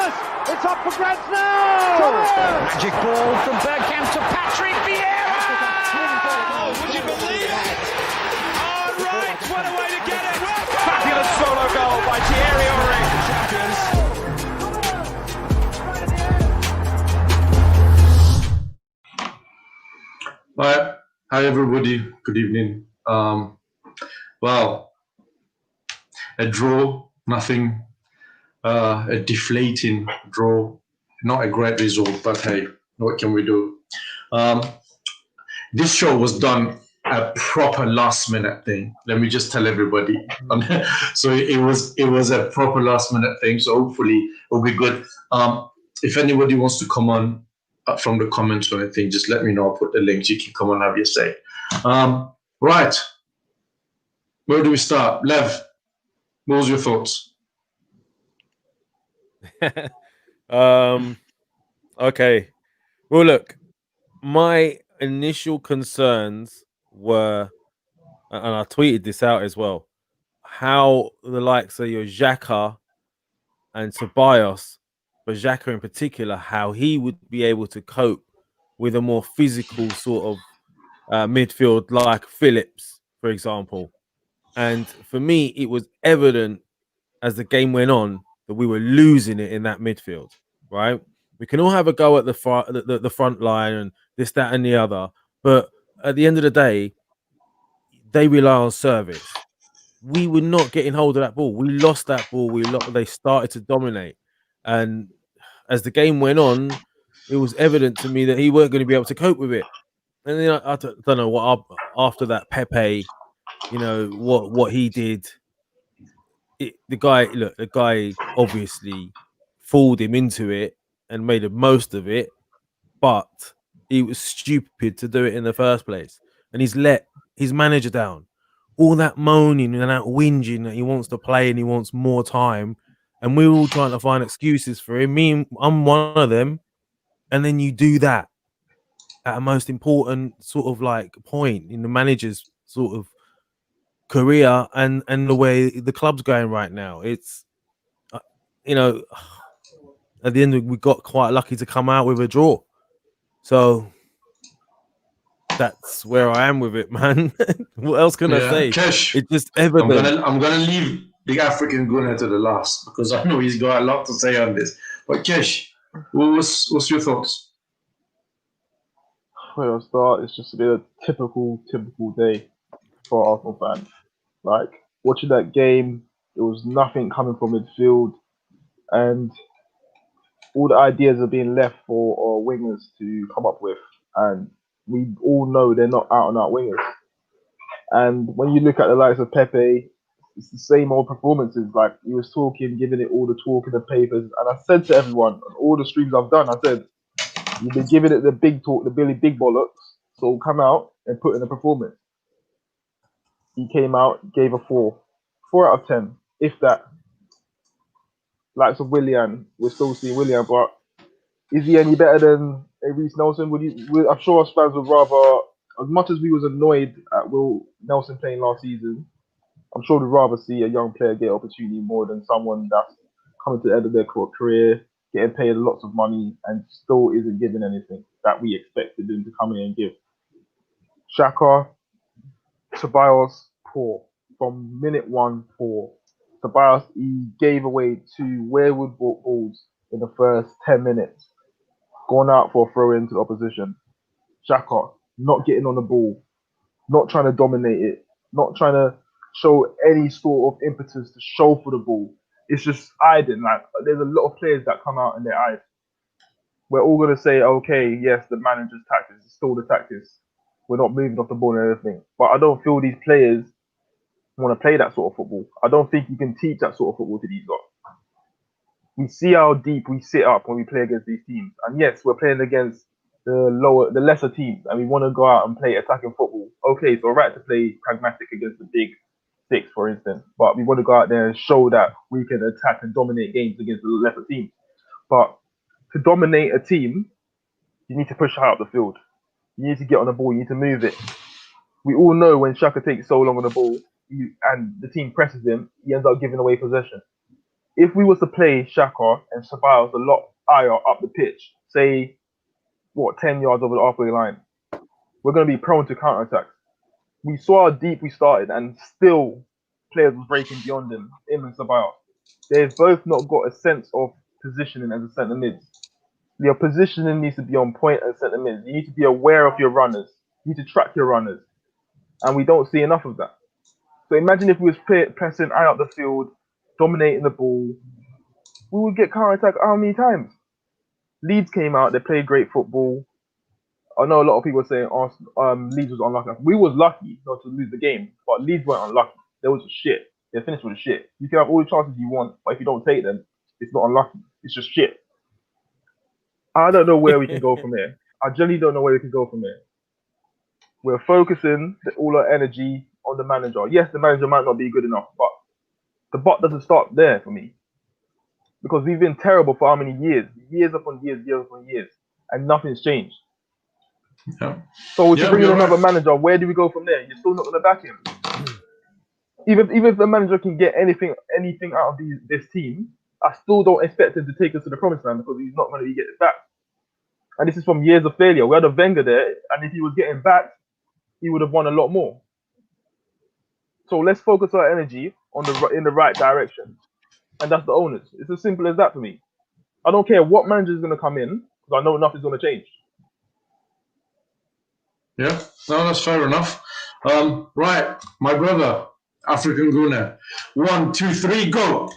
Thomas! It's up for grabs now! Thomas! Magic ball from Bergkamp to Patrick Vieira! Oh, would you believe it? Oh, right, what a way to get it! Fabulous solo goal by Thierry Henry. Hi everybody, good evening. Well, a draw, nothing, a deflating draw, not a great result, but hey, what can we do? This show was done a proper last minute thing. Let me just tell everybody. So it was a proper last minute thing. So hopefully it'll be good. If anybody wants to come on from the comments or anything, just let me know. I'll put the links. You can come and have your say. Right. Where do we start? Lev, what was your thoughts? Okay. Well, look, my initial concerns were, and I tweeted this out as well, how the likes of your Xhaka and Ceballos, but Xhaka in particular, how he would be able to cope with a more physical sort of midfield like Phillips, for example. And for me, it was evident as the game went on that we were losing it in that midfield, right? We can all have a go at the front line and this, that, and the other. But at the end of the day, they rely on service. We were not getting hold of that ball. We lost that ball. They started to dominate. And as the game went on, it was evident to me that he weren't going to be able to cope with it. And then I don't know what after that Pepe, you know, what he did. The guy obviously fooled him into it and made the most of it, but he was stupid to do it in the first place. And he's let his manager down. All that moaning and that whinging that he wants to play and he wants more time, and we're all trying to find excuses for him. I'm one of them. And then you do that at a most important sort of like point in the manager's sort of career and the way the club's going right now. It's you know, at the end we got quite lucky to come out with a draw, so that's where I am with it, man. What else can I say? Kesh, it's just evident. I'm gonna leave the African Gunner to the last because I know he's got a lot to say on this. But Kesh, what's your thoughts? Where I'll start, it's just a bit of a typical day for Arsenal fans. Like, watching that game, there was nothing coming from midfield, and all the ideas are being left for our wingers to come up with. And we all know they're not out-and-out wingers. And when you look at the likes of Pepe, it's the same old performances. Like, he was talking, giving it all the talk in the papers. And I said to everyone, on all the streams I've done, I said, you've been giving it the big talk, the Billy Big Bollocks, so come out and put in a performance. He came out, gave a 4 out of 10, if that. Likes of Willian, we're still seeing Willian, but is he any better than Reece Nelson? I'm sure us fans would rather, as much as we was annoyed at Will Nelson playing last season, I'm sure we'd rather see a young player get opportunity more than someone that's coming to the end of their career, getting paid lots of money and still isn't giving anything that we expected him to come in and give. Xhaka, Ceballos, poor. From minute one, poor. Ceballos, he gave away 2 wayward balls in the first 10 minutes. Going out for a throw into the opposition. Xhaka, not getting on the ball, not trying to dominate it, not trying to show any sort of impetus to show for the ball. It's just hiding. Like, there's a lot of players that come out in their eyes. We're all going to say, okay, yes, the manager's tactics is still the tactics. We're not moving off the ball and everything. But I don't feel these players want to play that sort of football. I don't think you can teach that sort of football to these guys. We see how deep we sit up when we play against these teams. And yes, we're playing against the lesser teams, and we want to go out and play attacking football. Okay, it's all right to play pragmatic against the big 6, for instance, but we want to go out there and show that we can attack and dominate games against the lesser teams. But to dominate a team, you need to push high up the field. You need to get on the ball. You need to move it. We all know when Xhaka takes so long on the ball and the team presses him, he ends up giving away possession. if we was to play Xhaka and Ceballos a lot higher up the pitch, say 10 yards over the halfway line, we're going to be prone to counter-attacks. We saw how deep we started, and still players was breaking beyond him and Ceballos. They've both not got a sense of positioning as a centre mid. Your positioning needs to be on point as centre mid. You need to be aware of your runners. You need to track your runners, and we don't see enough of that. So imagine if we was pressing high up the field, dominating the ball, we would get counter-attack how many times? Leeds came out, they played great football. I know a lot of people are saying Leeds was unlucky. We was lucky not to lose the game, but Leeds weren't unlucky. They was shit. They finished with shit. You can have all the chances you want, but if you don't take them, it's not unlucky. It's just shit. I don't know where we can go from here. I genuinely don't know where we can go from here. We're focusing all our energy on the manager. Yes, the manager might not be good enough, but the buck doesn't stop there for me. Because we've been terrible for how many years? Years upon years, and nothing's changed. Yeah. So if you bring in another manager, where do we go from there? You're still not going to back him. Even if the manager can get anything out of this team, I still don't expect him to take us to the promised land because he's not going to be getting back. And this is from years of failure. We had a Wenger there, and if he was getting back, he would have won a lot more. So let's focus our energy in the right direction. And that's the owners. It's as simple as that for me. I don't care what manager is going to come in, because I know nothing's going to change. Yeah, no, that's fair enough. Right, my brother, African Guna. 1, 2, 3, go.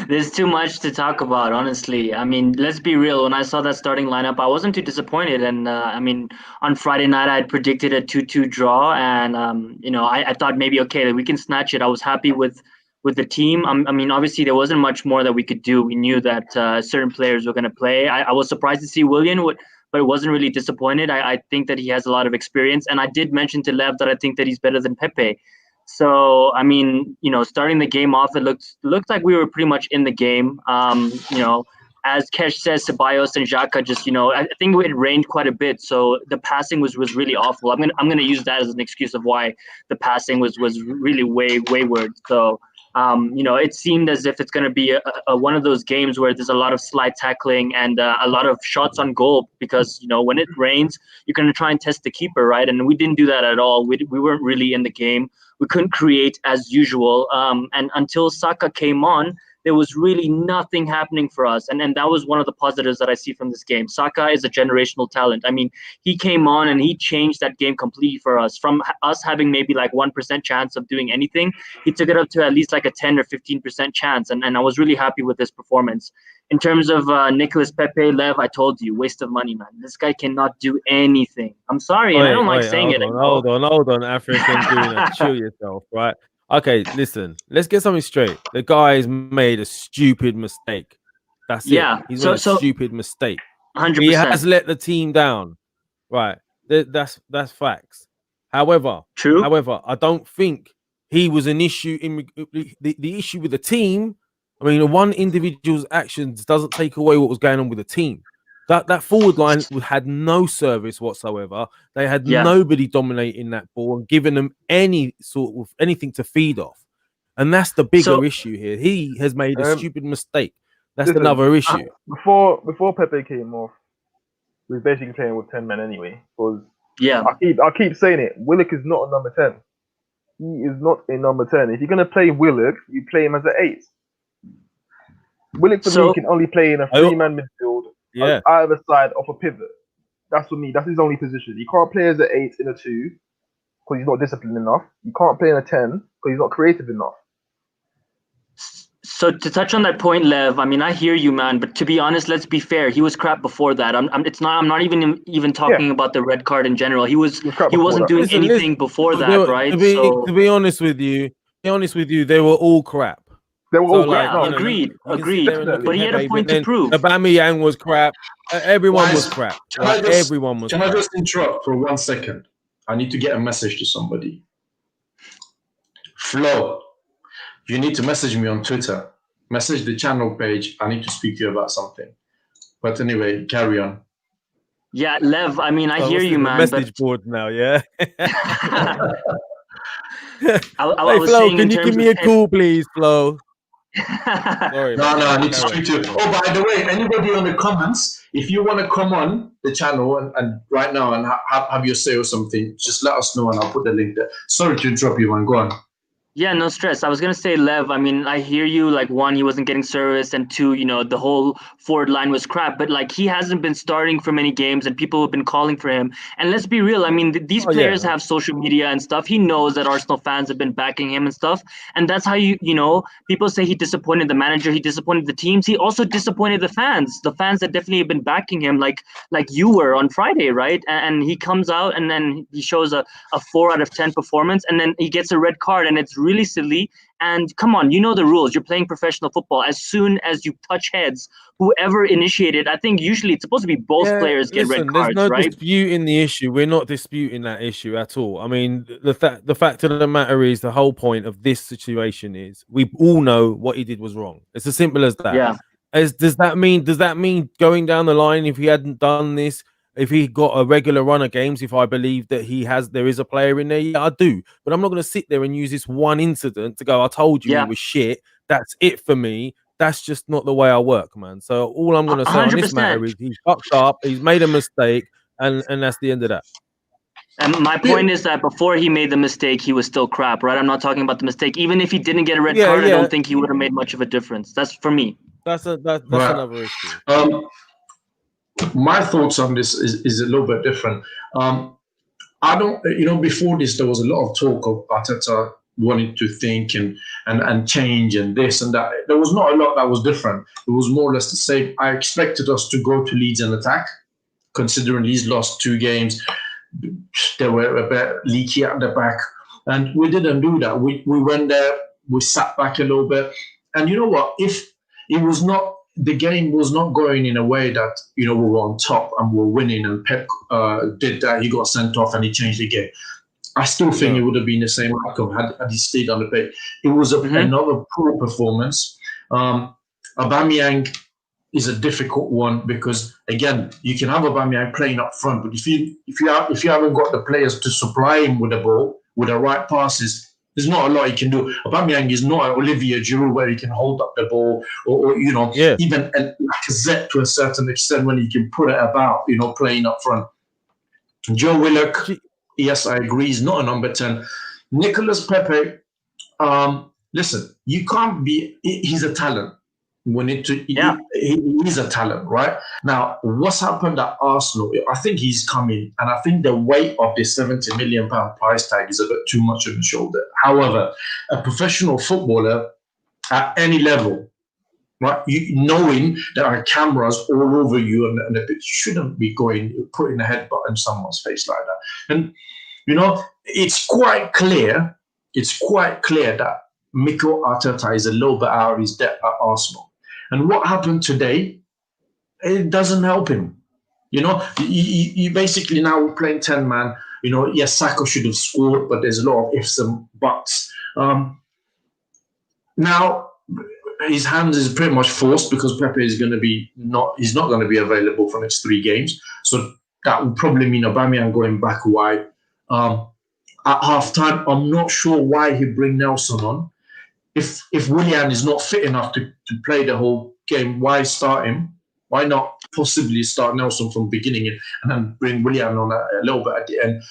There's too much to talk about, honestly. I mean, let's be real. When I saw that starting lineup, I wasn't too disappointed. And I mean, on Friday night, I had predicted a 2-2 draw, and I thought maybe okay, we can snatch it. I was happy with the team. I mean, obviously, there wasn't much more that we could do. We knew that certain players were going to play. I was surprised to see Willian, but it wasn't really disappointed. I think that he has a lot of experience, and I did mention to Lev that I think that he's better than Pepe. So, I mean, starting the game off, it looked like we were pretty much in the game. As Kesh says, Ceballos and Xhaka just, I think it rained quite a bit, so the passing was really awful. I'm gonna use that as an excuse of why the passing was really wayward. So, it seemed as if it's going to be a one of those games where there's a lot of slide tackling and a lot of shots on goal because, when it rains, you're going to try and test the keeper, right? And we didn't do that at all. We weren't really in the game. We couldn't create as usual. And until Saka came on, there was really nothing happening for us. And that was one of the positives that I see from this game. Saka is a generational talent. I mean, he came on and he changed that game completely for us. From us having maybe like 1% chance of doing anything, he took it up to at least like a 10 or 15% chance. And I was really happy with this performance. In terms of Nicolas Pepe, Lev, I told you, waste of money, man. This guy cannot do anything. I'm sorry, and I don't like saying it. Hold on, African Guna, chill yourself, right? Okay, listen, let's get something straight. The guy's made a stupid mistake. That's it. He's made a stupid mistake. 100%. He has let the team down. Right. That's facts. However, I don't think he was an issue in the issue with the team. I mean, one individual's actions doesn't take away what was going on with the team. That forward line had no service whatsoever. They had nobody dominating that ball and giving them any sort of anything to feed off. And that's the bigger issue here. He has made a stupid mistake. That's another issue. Before Pepe came off, we was basically playing with 10 men anyway. Because I keep saying it. Willock is not a number 10. He is not a number 10. If you're gonna play Willock, you play him as an 8. Willock for me can only play in a 3-man midfield. Either side of a pivot. That's for me. That's his only position. You can't play as an 8 in a 2 because he's not disciplined enough. You can't play in a 10 because he's not creative enough. So to touch on that point, Lev, I mean, I hear you, man. But to be honest, let's be fair. He was crap before that. I'm not even talking about the red card in general. He wasn't doing anything before that, right? To be honest with you, they were all crap. They were all crap. Agreed. But he had a point to prove. Aubameyang was crap. Everyone was crap. Everyone was crap. Can I just interrupt for 1 second? I need to get a message to somebody. Flo, you need to message me on Twitter. Message the channel page. I need to speak to you about something. But anyway, carry on. Yeah, Lev, I mean, I hear you, man. Message board now, yeah? I Flo, can you give me a call, please, Flo? Sorry, No, man. I need to Carry on. speak to you. Oh, by the way, anybody on the comments, if you want to come on the channel and right now and have your say or something, just let us know and I'll put the link there. Sorry to interrupt you, man. Go on. Yeah, no stress. I was gonna say, Lev, I mean, I hear you, like, one, he wasn't getting service, and two, the whole forward line was crap, but like he hasn't been starting for many games and people have been calling for him. And let's be real, I mean, these Oh, yeah. players have social media and stuff. He knows that Arsenal fans have been backing him and stuff. And that's how people say he disappointed the manager, he disappointed the teams, he also disappointed the fans. The fans that definitely have been backing him, like you were on Friday, right? And he comes out and then he shows a 4 out of 10 performance, and then he gets a red card, and it's really silly. And come on, you know the rules. You're playing professional football. As soon as you touch heads, whoever initiated, I think usually it's supposed to be both players get red cards, there's no right? disputing the issue. We're not disputing that issue at all. I mean, the fact of the matter is, the whole point of this situation is we all know what he did was wrong. It's as simple as that. Yeah. Does that mean going down the line, if he hadn't done this, if he got a regular run of games, if I believe that there is a player in there, yeah, I do. But I'm not going to sit there and use this one incident to go, I told you he was shit. That's it for me. That's just not the way I work, man. So all I'm going to say on this matter is he's fucked up, he's made a mistake, and that's the end of that. And my point is that before he made the mistake, he was still crap, right? I'm not talking about the mistake. Even if he didn't get a red card, I don't think he would have made much of a difference. That's for me. That's another issue. My thoughts on this is a little bit different. I don't, before this, there was a lot of talk of Arteta wanting to think and change and this and that. There was not a lot that was different. It was more or less the same. I expected us to go to Leeds and attack, considering he's lost 2 games. They were a bit leaky at the back, and we didn't do that. We went there, we sat back a little bit, and you know what? If it was not, the game was not going in a way that we were on top and we were winning, and Pep did that. He got sent off and he changed the game. I still think it would have been the same outcome had he stayed on the pitch. It was another poor performance. Aubameyang is a difficult one because, again, you can have Aubameyang playing up front, but if you haven't got the players to supply him with the ball, with the right passes, there's not a lot he can do. Aubameyang is not an Olivier Giroud where he can hold up the ball, or even Lacazette to a certain extent when he can put it about, playing up front. Joe Willock, yes, I agree, he's not a number 10. Nicolas Pepe, listen, you can't be. He's a talent. We need to. He's a talent, right? Now, what's happened at Arsenal? I think he's coming, and I think the weight of the £70 million price tag is a bit too much on the shoulder. However, a professional footballer at any level, right? Knowing there are cameras all over you, and it shouldn't be putting a headbutt in someone's face like that. And it's quite clear. It's quite clear that Mikel Arteta is a little bit out of his depth at Arsenal. And what happened today, it doesn't help him. You basically now playing 10-man. Yes, Saka should have scored, but there's a lot of ifs and buts. Now, his hands is pretty much forced because Pepe is going to be he's not going to be available for the next 3 games. So that would probably mean Aubameyang going back wide. At halftime, I'm not sure why he bring Nelson on. If Willian is not fit enough to play the whole game, why start him? Why not possibly start Nelson from the beginning and then bring Willian on a little bit at the end?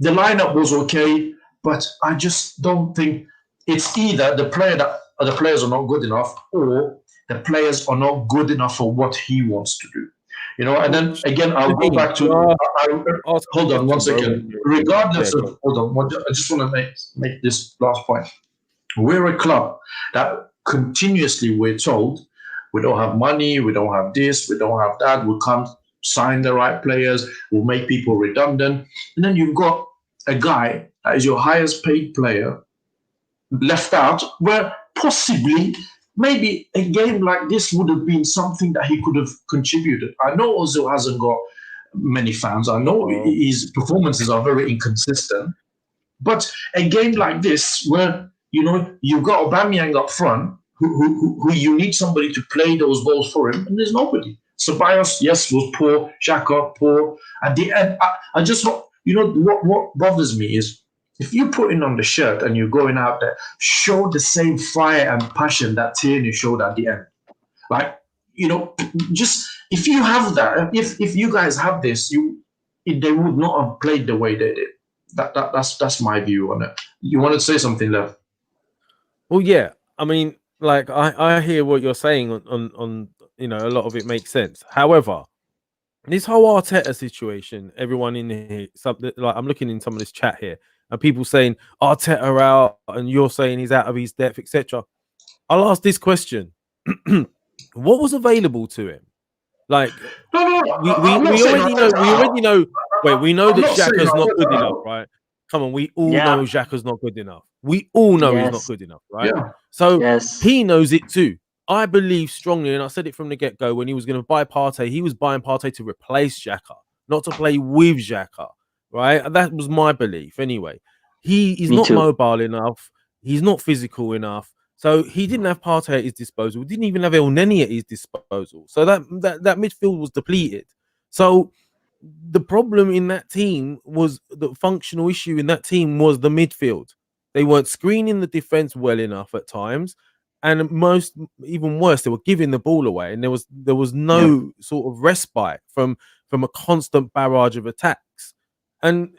The lineup was okay, but I just don't think it's either the players are not good enough, or the players are not good enough for what he wants to do. And then again, I'll go back to. Hold on 1 second. Regardless of, hold on, I just want to make this last point. We're a club that continuously we're told we don't have money, we don't have this, we don't have that, we can't sign the right players, we'll make people redundant. And then you've got a guy that is your highest paid player left out, where possibly maybe a game like this would have been something that he could have contributed. I know Ozil hasn't got many fans. I know his performances are very inconsistent. But a game like this, where you've got Aubameyang up front, who you need somebody to play those balls for him, and there's nobody. Ceballos, yes, was poor. Xhaka, poor. At the end, I just what bothers me is If you're putting on the shirt and you're going out there, show the same fire and passion that Tierney showed at the end. Like, just if you have that, if you guys have this, they would not have played the way they did. That's my view on it. You wanted to say something, Lev? Well, yeah. I mean, like I hear what you're saying on a lot of it makes sense. However, this whole Arteta situation, everyone in here, like I'm looking in some of this chat here, and people saying Arteta out, and you're saying he's out of his depth, etc. I'll ask this question: what was available to him? Like, we already know. Wait, we know that Xhaka's not good enough, right? Come on, we all know Xhaka's not good enough. We all know he's not good enough, right? Yeah. So he knows it too. I believe strongly, and I said it from the get-go, when he was going to buy Partey, he was buying Partey to replace Xhaka, not to play with Xhaka, right? And that was my belief anyway. He's not mobile enough. He's not physical enough. So he didn't have Partey at his disposal. He didn't even have El Neni at his disposal. So that midfield was depleted. So the problem in that team was the functional issue in that team was the midfield. They weren't screening the defense well enough at times. And even worse, they were giving the ball away, and there was no sort of respite from a constant barrage of attacks. And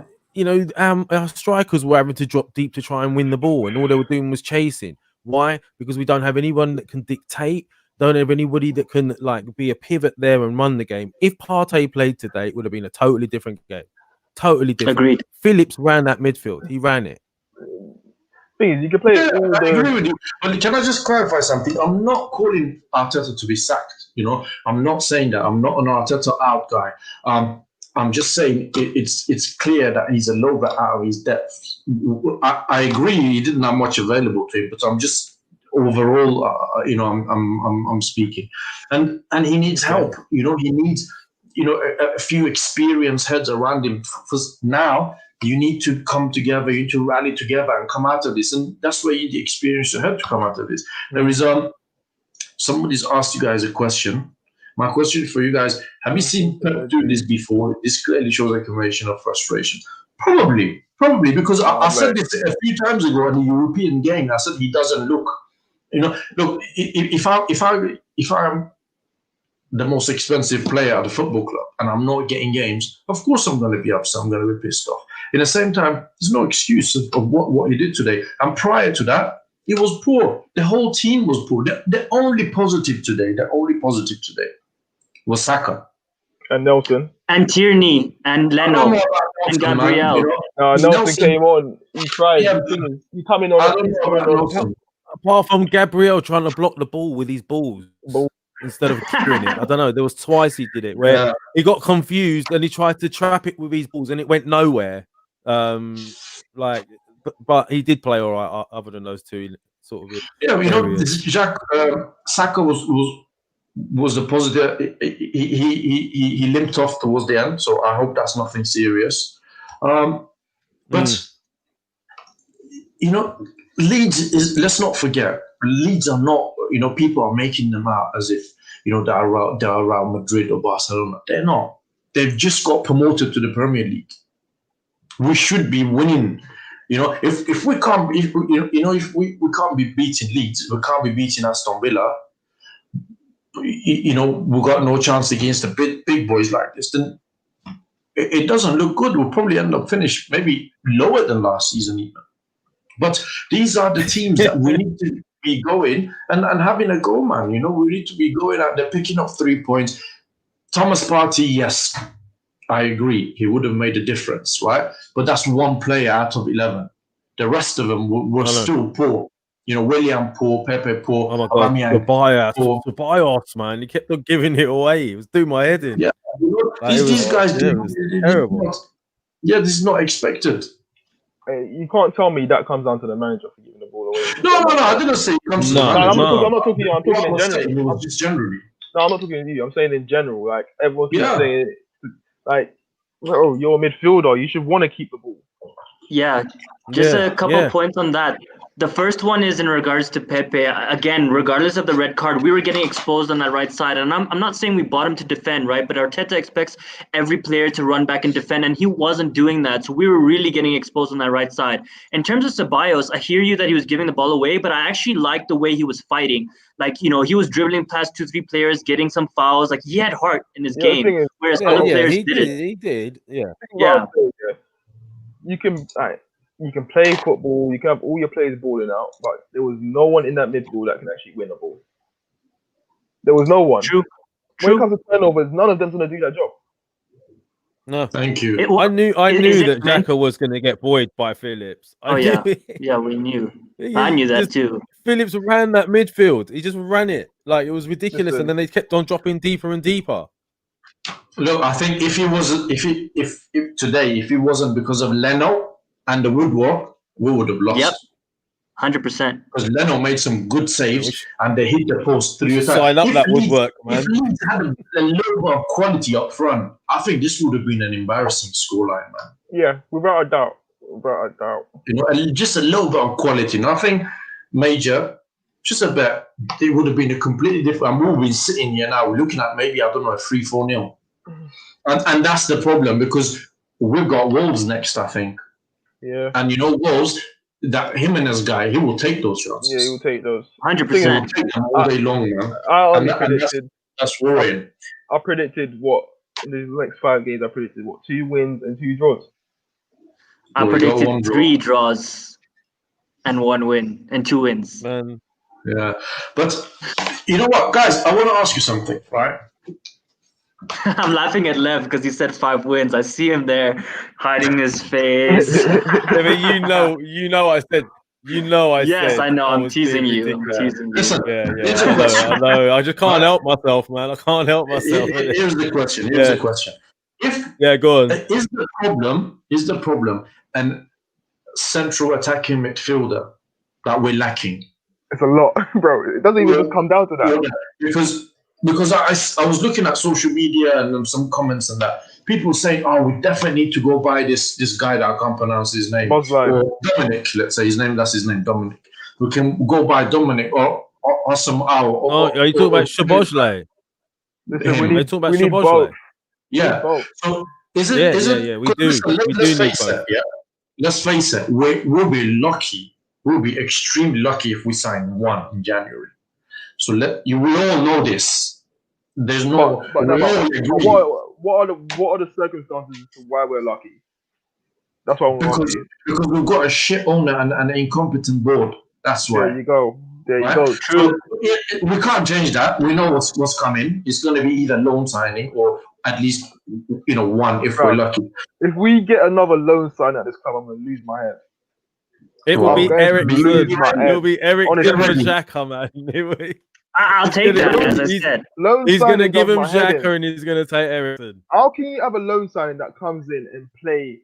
our strikers were having to drop deep to try and win the ball, and all they were doing was chasing. Why? Because we don't have anyone that can dictate. Don't have anybody that can be a pivot there and run the game. If Partey played today, it would have been a totally different game. Totally different. Agreed. Phillips ran that midfield. He ran it. You can play all the... I agree with you. But can I just clarify something? I'm not calling Arteta to be sacked. I'm not saying that. I'm not an Arteta out guy. I'm just saying it's clear that he's a little bit out of his depth. I agree he didn't have much available to him, but I'm just overall, I'm speaking, and he needs help. He needs a few experienced heads around him. Because now you need to come together, you need to rally together and come out of this, and that's where you need the experienced head to come out of this. There is somebody's asked you guys a question. My question for you guys: have you seen Pep do this before? This clearly shows a combination of frustration. Probably, because I said this a few times ago in the European game. I said he doesn't look. Look, if I'm the most expensive player at the football club and I'm not getting games, of course I'm going to be upset. I'm going to be pissed off. At the same time, there's no excuse of what he did today. And prior to that, it was poor. The whole team was poor. The only positive today was Saka. And Nelson. And Tierney. And Leno. And Gabriel. Nelson came on. He tried. Yeah, he come in on. Apart from Gabriel trying to block the ball with his balls instead of clearing it. I don't know. There was twice he did it where he got confused and he tried to trap it with his balls and it went nowhere. But he did play all right other than those two sort of. Yeah, Saka was the positive. He limped off towards the end, so I hope that's nothing serious. But Leeds is. Let's not forget, Leeds are not. People are making them out as if they're around Madrid or Barcelona. They're not. They've just got promoted to the Premier League. We should be winning. If we can't, if we can't be beating Leeds, we can't be beating Aston Villa. We got no chance against the big boys like this. Then it doesn't look good. We'll probably end up finish maybe lower than last season even. But these are the teams that we need to be going and having a go, man. We need to be going out there picking up 3 points. Thomas Partey, yes, I agree. He would have made a difference, right? But that's one player out of 11. The rest of them were still poor. William poor, Pepe poor. Oh my God, Tobias, man. He kept on giving it away. He was doing my head in. Yeah, these guys do. Terrible. This is not expected. You can't tell me that comes down to the manager for giving the ball away. No, I didn't say it comes to the manager. I'm not talking. I'm talking in general. Just generally. No, I'm not talking to you. I'm saying in general. Like everyone's saying, like, you're a midfielder. You should want to keep the ball. Yeah, just a couple of points on that. The first one is in regards to Pepe. Again, regardless of the red card, we were getting exposed on that right side. And I'm not saying we bought him to defend, right? But Arteta expects every player to run back and defend, and he wasn't doing that. So we were really getting exposed on that right side. In terms of Ceballos, I hear you that he was giving the ball away, but I actually liked the way he was fighting. Like, he was dribbling past 2-3 players, getting some fouls. Like, he had heart in his game, whereas other players didn't. He did. Yeah. Yeah. You can play football, you can have all your players balling out, but there was no one in that midfield that can actually win the ball. There was no one. True. When it comes to turnovers, none of them's going to do that job. No. Thank you. I knew that Xhaka was going to get buoyed by Phillips. Yeah, we knew. I knew that too. Phillips ran that midfield. He just ran it. Like, it was ridiculous. And then they kept on dropping deeper and deeper. Look, I think if he wasn't because of Leno and the woodwork, we would have lost. Yep. 100%. Because Leno made some good saves and they hit the post 3 times. Sign up that woodwork, man. If Leeds had a little bit of quality up front, I think this would have been an embarrassing scoreline, man. Yeah, without a doubt. And just a little bit of quality. Nothing major, just a bit. It would have been a completely different. And we've been sitting here now looking at maybe, a 3-4-0. And that's the problem because we've got Wolves next, I think. Yeah. And Wolves, that Jimenez guy, he will take those shots. Yeah, he will take those. 100%. He will take them all day long, man. That's worrying. I predicted what in the next 5 games. I predicted 2 wins and 2 draws. I predicted 3 draws and 1 win and 2 wins. Man. Yeah, but you know what, guys? I want to ask you something, right? I'm laughing at Lev because he said 5 wins. I see him there hiding his face. But I said. Yes, I know. I'm teasing you. Listen, I know. I just can't help myself, man. I can't help myself. Here's the question. Go on. Is the problem an central attacking midfielder that we're lacking? It's a lot, bro. It doesn't even just come down to that. Because I was looking at social media and some comments and that. People saying, we definitely need to go buy this guy that I can't pronounce his name. Or Dominic, let's say that's his name, Dominic. We can go buy Dominic or some are you talking about Szoboszlai? We need both. Yeah. So is it? We do. Let's face it. We'll be lucky. We'll be extremely lucky if we sign 1 in January. So we all know this. There's no. What are the circumstances as to why we're lucky? That's what I want to ask you. Because we've got a shit owner and an incompetent board. That's why. There you go. True. We can't change that. We know what's coming. It's going to be either loan signing or at least 1 if we're lucky. If we get another loan sign at this club, I'm going to lose my head. It will be Ericsson. It will be Ericsson for Xhaka, man. I'll take that, as I said. He's going to give him Xhaka and he's going to take Ericsson. How can you have a loan signing that comes in and play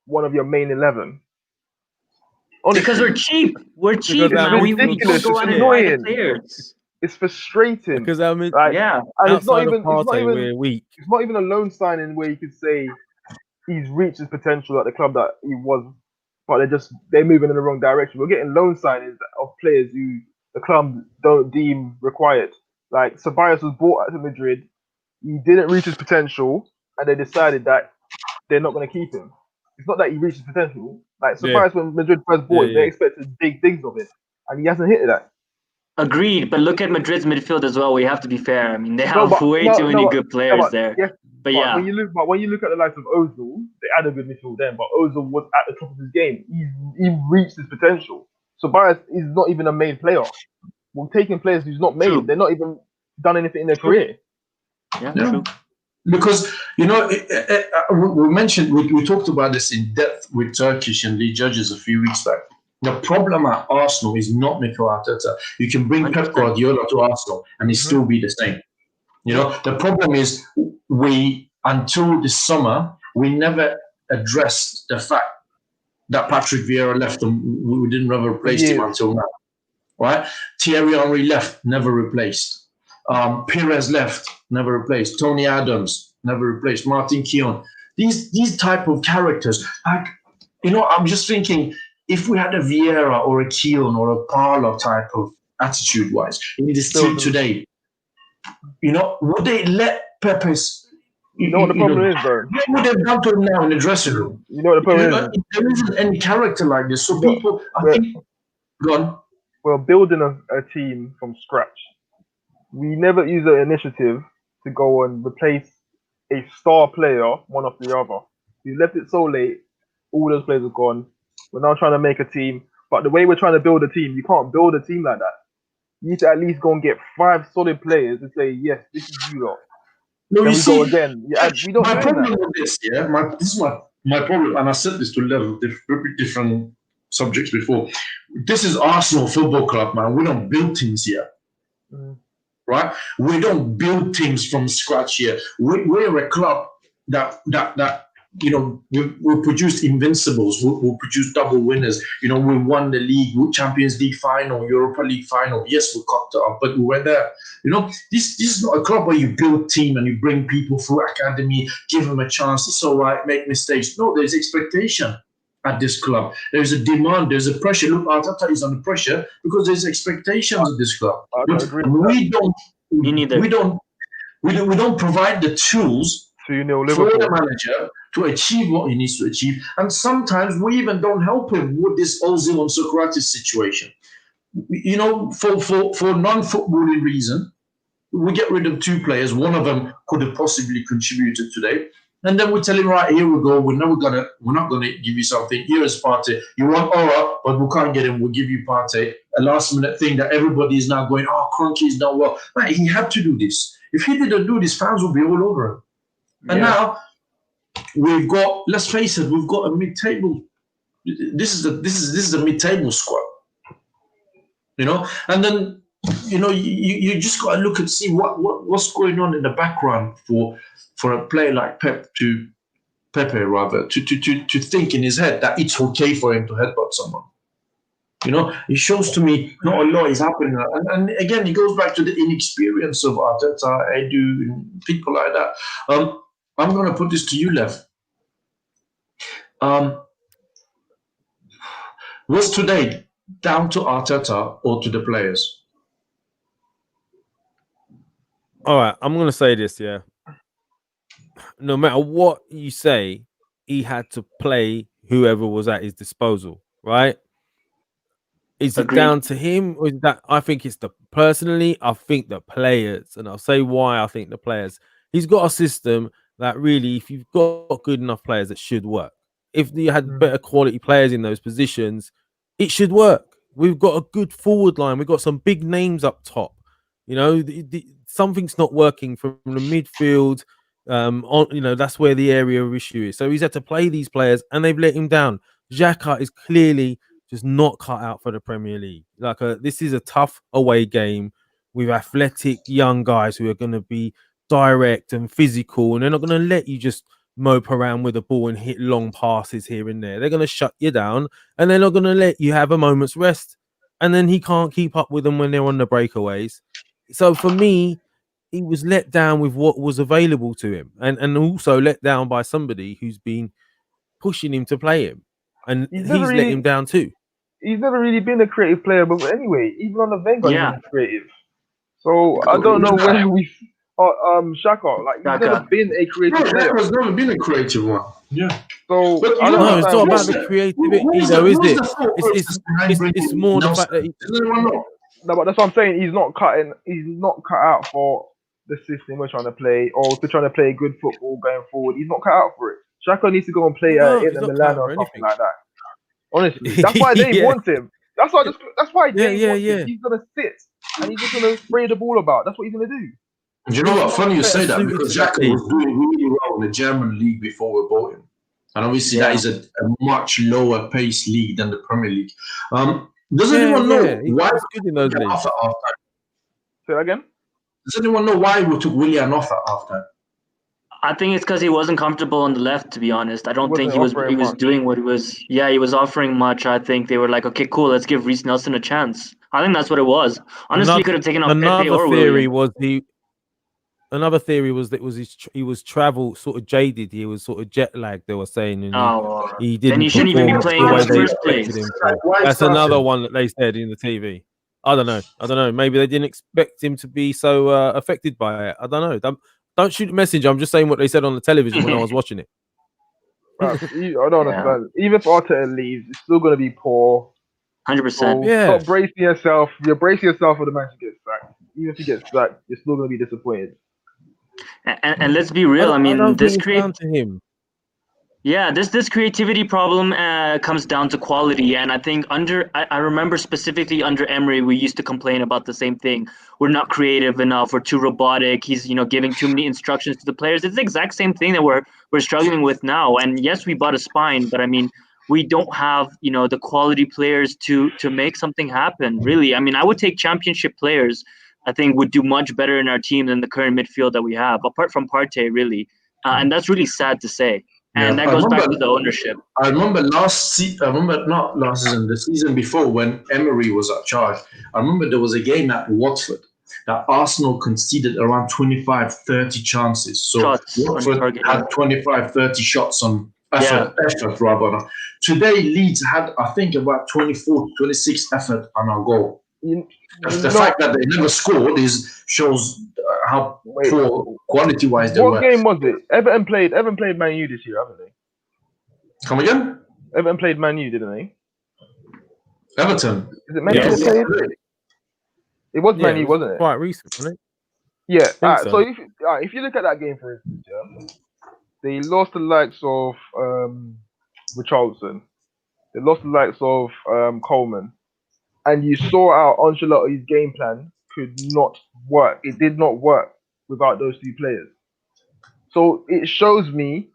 one of your main 11? Honestly. Because we're cheap. We're cheap, man. We don't go out and buy the players. It's frustrating. Because and it's not even weak. It's not even a loan signing where you could say he's reached his potential at the club that he was, but they're moving in the wrong direction. We're getting loan signings of players who the club don't deem required. Like Ceballos was bought to Madrid, he didn't reach his potential, and they decided that they're not going to keep him. It's not that he reached his potential. Like Ceballos, when Madrid first bought him, they expected big things of it, and he hasn't hit that. Agreed, but look at Madrid's midfield as well. We have to be fair. I mean, they have way too many good players there. Yeah, but when you look at the likes of Ozil, they had a good midfield then, but Ozil was at the top of his game. He reached his potential. Ceballos is not even a main player. We're taking players who's not made. True. They're not even done anything in their career. Yeah, true. Because we mentioned we talked about this in depth with Turkish and league judges a few weeks back. The problem at Arsenal is not Mikel Arteta. You can bring Pep Guardiola to Arsenal and it still be the same. The problem is until this summer we never addressed the fact that Patrick Vieira left and we didn't ever replace him until now. Right? Thierry Henry left, never replaced. Perez left, never replaced. Tony Adams, never replaced. Martin Keown. These type of characters, I'm just thinking, if we had a Vieira or a Keown or a Parlour type of attitude-wise in this team today, would they let Pepe's? You know what the problem is, bro? What would they have done to him now in the dressing room? You know what the problem is? There isn't any character like this. So people, I think, go on. We're building a team from scratch. We never use the initiative to go and replace a star player, one after the other. We left it so late. All those players are gone. We're now trying to make a team. But the way we're trying to build a team, you can't build a team like that. You need to at least go and get 5 solid players and say, yes, this is you lot. No, then you we see, go again. Yeah, we don't my do problem that. with this, this is my problem, and I said this to a lot of different subjects before. This is Arsenal Football Club, man. We don't build teams here. Right? We don't build teams from scratch here. We're a club that we produced invincibles. We produced double winners. We won the league, Champions League final, Europa League final. Yes, we cocked it up, but we were there. This is not a club where you build team and you bring people through academy, give them a chance. It's all right, make mistakes. No, there's expectation at this club. There's a demand, there's a pressure. Look, Arteta is under pressure because there's expectations at this club. But we don't provide the tools for the manager to achieve what he needs to achieve. And sometimes we even don't help him with this Ozil and Socrates situation. For non-footballing reason, we get rid of 2 players. One of them could have possibly contributed today. And then we tell him, right, here we go. We're not gonna give you something. Here is Partey. You want Aura, but we can't get him. We'll give you Partey. A last-minute thing that everybody is now going, Kroenke is not well. Man, he had to do this. If he didn't do this, fans would be all over him. And now we've got. Let's face it. We've got a mid-table. This is a mid-table squad. And then you just got to look and see what's going on in the background for a player like Pepe to think in his head that it's okay for him to headbutt someone. It shows to me not a lot is happening. And again, it goes back to the inexperience of Arteta, Edu, and people like that. I'm going to put this to you, Lev. Was today down to Arteta or to the players? All right, I'm going to say this, yeah. No matter what you say, he had to play whoever was at his disposal, right? Is it down to him, or is that? I think it's personally, I think the players, and I'll say why I think the players. He's got a system that really, if you've got good enough players, it should work. If you had better quality players in those positions, it should work. We've got a good forward line. We've got some big names up top. Something's not working from the midfield. That's where the area of issue is. So he's had to play these players, and they've let him down. Xhaka is clearly just not cut out for the Premier League. This is a tough away game with athletic young guys who are going to be direct and physical, and they're not going to let you just mope around with the ball and hit long passes here and there. They're going to shut you down, and they're not going to let you have a moment's rest. And then he can't keep up with them when they're on the breakaways. So for me, he was let down with what was available to him, and also let down by somebody who's been pushing him to play him, and he's let him down too. He's never really been a creative player, but anyway, even on the Wenger, he was creative. So I don't know where we. Xhaka, he's never been a creative player. Xhaka's never been a creative one. Yeah. So I don't know. It's not about the creativity, though, is it? It's more the fact that. No, but that's what I'm saying. He's not cut out for the system we're trying to play, or to trying to play good football going forward. He's not cut out for it. Xhaka needs to go and play Inter Milan or something like that. Honestly, that's why they want him. That's why they want him. He's gonna sit and he's just gonna spray the ball about. That's what he's gonna do. Do you know what? Funny you say that, because Xhaka was doing really well in the German league before we bought him, and obviously that is a much lower paced league than the Premier League. Does anyone know why good in those leagues? Say that again. Does anyone know why we took Willian off at halftime? I think it's because he wasn't comfortable on the left, to be honest. I don't think he was doing what he was. Yeah, he was offering much. I think they were like, okay, cool, let's give Reece Nelson a chance. I think that's what it was. Honestly, he could have taken off Pepe or Another theory Willian. was another theory was that he was travel sort of jaded. He was sort of jet lagged. They were saying, and he then didn't he shouldn't even be perform playing the in way the they first place. expected him to. That's another one that they said in the TV. I don't know. Maybe they didn't expect him to be so affected by it. I don't know. Don't shoot a messenger. I'm just saying what they said on the television when I was watching it. I don't understand. Even if Arteta leaves, it's still going to be poor. 100%. So Yeah. stop bracing yourself. You're bracing yourself for the man to get sacked. Even if he gets sacked, you're still going to be disappointed. And let's be real. I mean, don't this think it's down to him. Yeah, this creativity problem comes down to quality, and I think I remember specifically under Emery, we used to complain about the same thing. We're not creative enough. We're too robotic. He's giving too many instructions to the players. It's the exact same thing that we're struggling with now. And yes, we bought a spine, but I mean, we don't have the quality players to make something happen. Really, I mean, I would take championship players. I think would do much better in our team than the current midfield that we have, apart from Partey, really, and that's really sad to say. And that goes back to the ownership. I remember not last season, the season before when Emery was at charge. I remember there was a game at Watford that Arsenal conceded around 25-30 chances. So Shots Watford had 25-30 shots on effort rather. Today, Leeds had, I think, about 24-26 effort on our goal. The fact that they never scored shows how poor quality-wise they were. What game was it? Everton played Man U this year, haven't they? Come again? Everton played Man U, didn't they? Everton. Is it Man U that played? It was Man U, wasn't it? Quite recent, wasn't it? Yeah. So. So if you look at that game, for instance, they lost the likes of Richarlison. They lost the likes of Coleman. And you saw how Ancelotti's game plan could not work. It did not work without those two players. So it shows me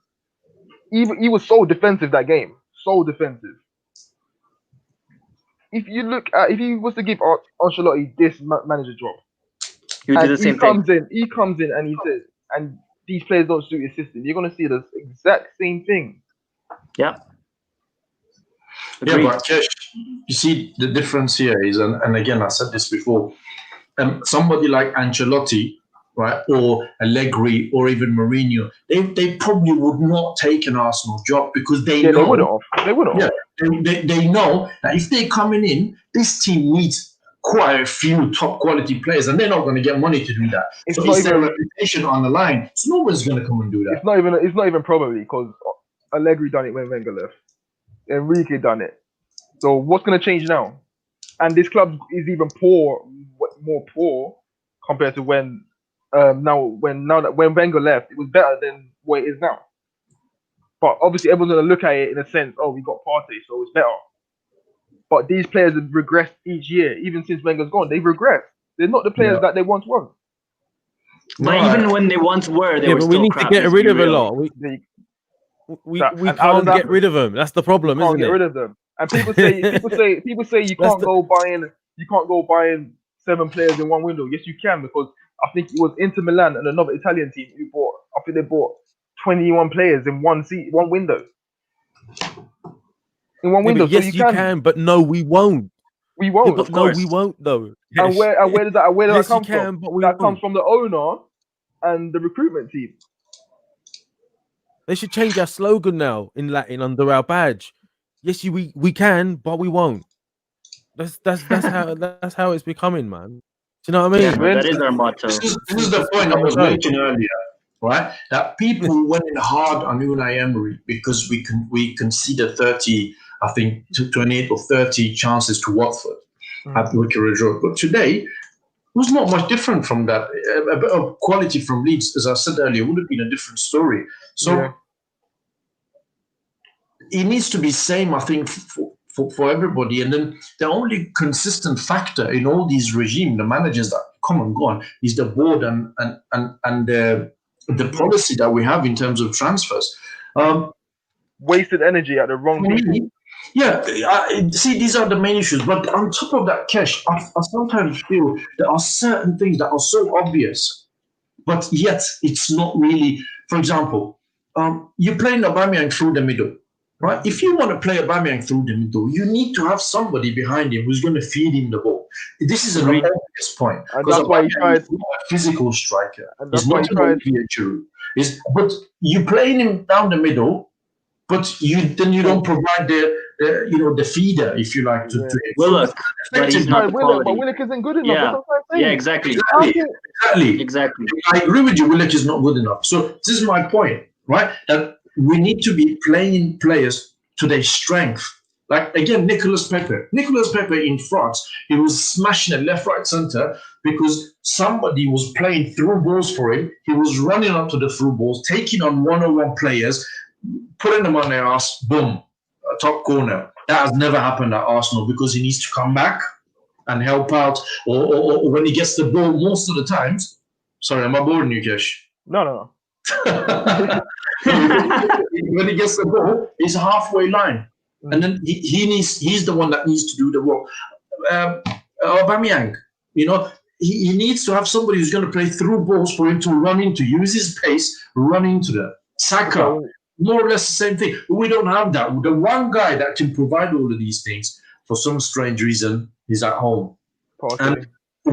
he was so defensive that game. So defensive. If you was to give Ancelotti this manager job, he would do the same thing. He comes in and he says, and these players don't suit his system, you're gonna see the exact same thing. Yeah. Agreed. Yeah, but Kesh, you see the difference here is, and again I said this before, somebody like Ancelotti, right, or Allegri, or even Mourinho, they probably would not take an Arsenal job because they know they would have. Yeah, they know that if they're coming in, this team needs quite a few top quality players, and they're not going to get money to do that. It's their reputation on the line. So no one's going to come and do that. It's not even probably because Allegri done it when Wenger left. Enrique done it. So what's going to change now? And this club is even more poor compared to when Wenger left. It was better than what it is now. But obviously everyone's going to look at it in a sense, oh, we got Partey, so it's better. But these players have regressed each year. Even since Wenger's gone, they've regressed. They're not the players that they once were. But even when they once were, they were still crap. We need to get rid of a lot. We can't get rid of them. That's the problem, isn't it? Get rid of them. And people say you can't go buying 7 players in one window. Yes, you can, because I think it was Inter Milan and another Italian team who bought. I think they bought 21 players in one window. In one window. Yes, so you can, but no, we won't. We won't. Yeah, no, we won't though. And where does that come from? That comes from the owner and the recruitment team. They should change our slogan now in Latin under our badge. Yes, we can, but we won't. That's how it's becoming, man. Do you know what I mean? Yeah, that is our motto. This is the point I was mentioning earlier, right? That people went in hard on Unai Emery because we conceded 30, I think 28 or 30 chances to Watford at Vicarage Road. But today, it was not much different from that. A bit of quality from Leeds, as I said earlier, would have been a different story. So it needs to be same, I think, for everybody. And then the only consistent factor in all these regimes, the managers that come and go on, is the board and the policy that we have in terms of transfers. Wasted energy at the wrong people. Yeah, see, these are the main issues. But on top of that, Kesh, I sometimes feel there are certain things that are so obvious, but yet it's not really. For example, you're playing Aubameyang through the middle. right? If you want to play Aubameyang through the middle, you need to have somebody behind him who's going to feed him the ball. This is an obvious point. And Because that's why he tried. he's not a physical striker. And He's that's why not he an tried. Olivier Giroud. But you playing him down the middle, but you don't provide the feeder, if you like, to Willock, but he's not the Willock, quality. but Willock isn't good enough. Yeah. That's what I'm saying. Yeah, exactly. Exactly. I agree with you. Willock is not good enough. So this is my point, right? That we need to be playing players to their strength. Like, again, Nicolas Pepe. Nicolas Pepe in France, he was smashing it left, right, center because somebody was playing through balls for him. He was running up to the through balls, taking on one-on-one players, putting them on their ass, boom, top corner. That has never happened at Arsenal because he needs to come back and help out. Or when he gets the ball, most of the times. Sorry, am I boring you, Kesh? No. When he gets the ball, it's a halfway line. And then he's the one that needs to do the work. Aubameyang, he needs to have somebody who's going to play through balls for him to run into, use his pace, run into them. Saka, more or less the same thing. We don't have that. The one guy that can provide all of these things, for some strange reason, is at home. And he's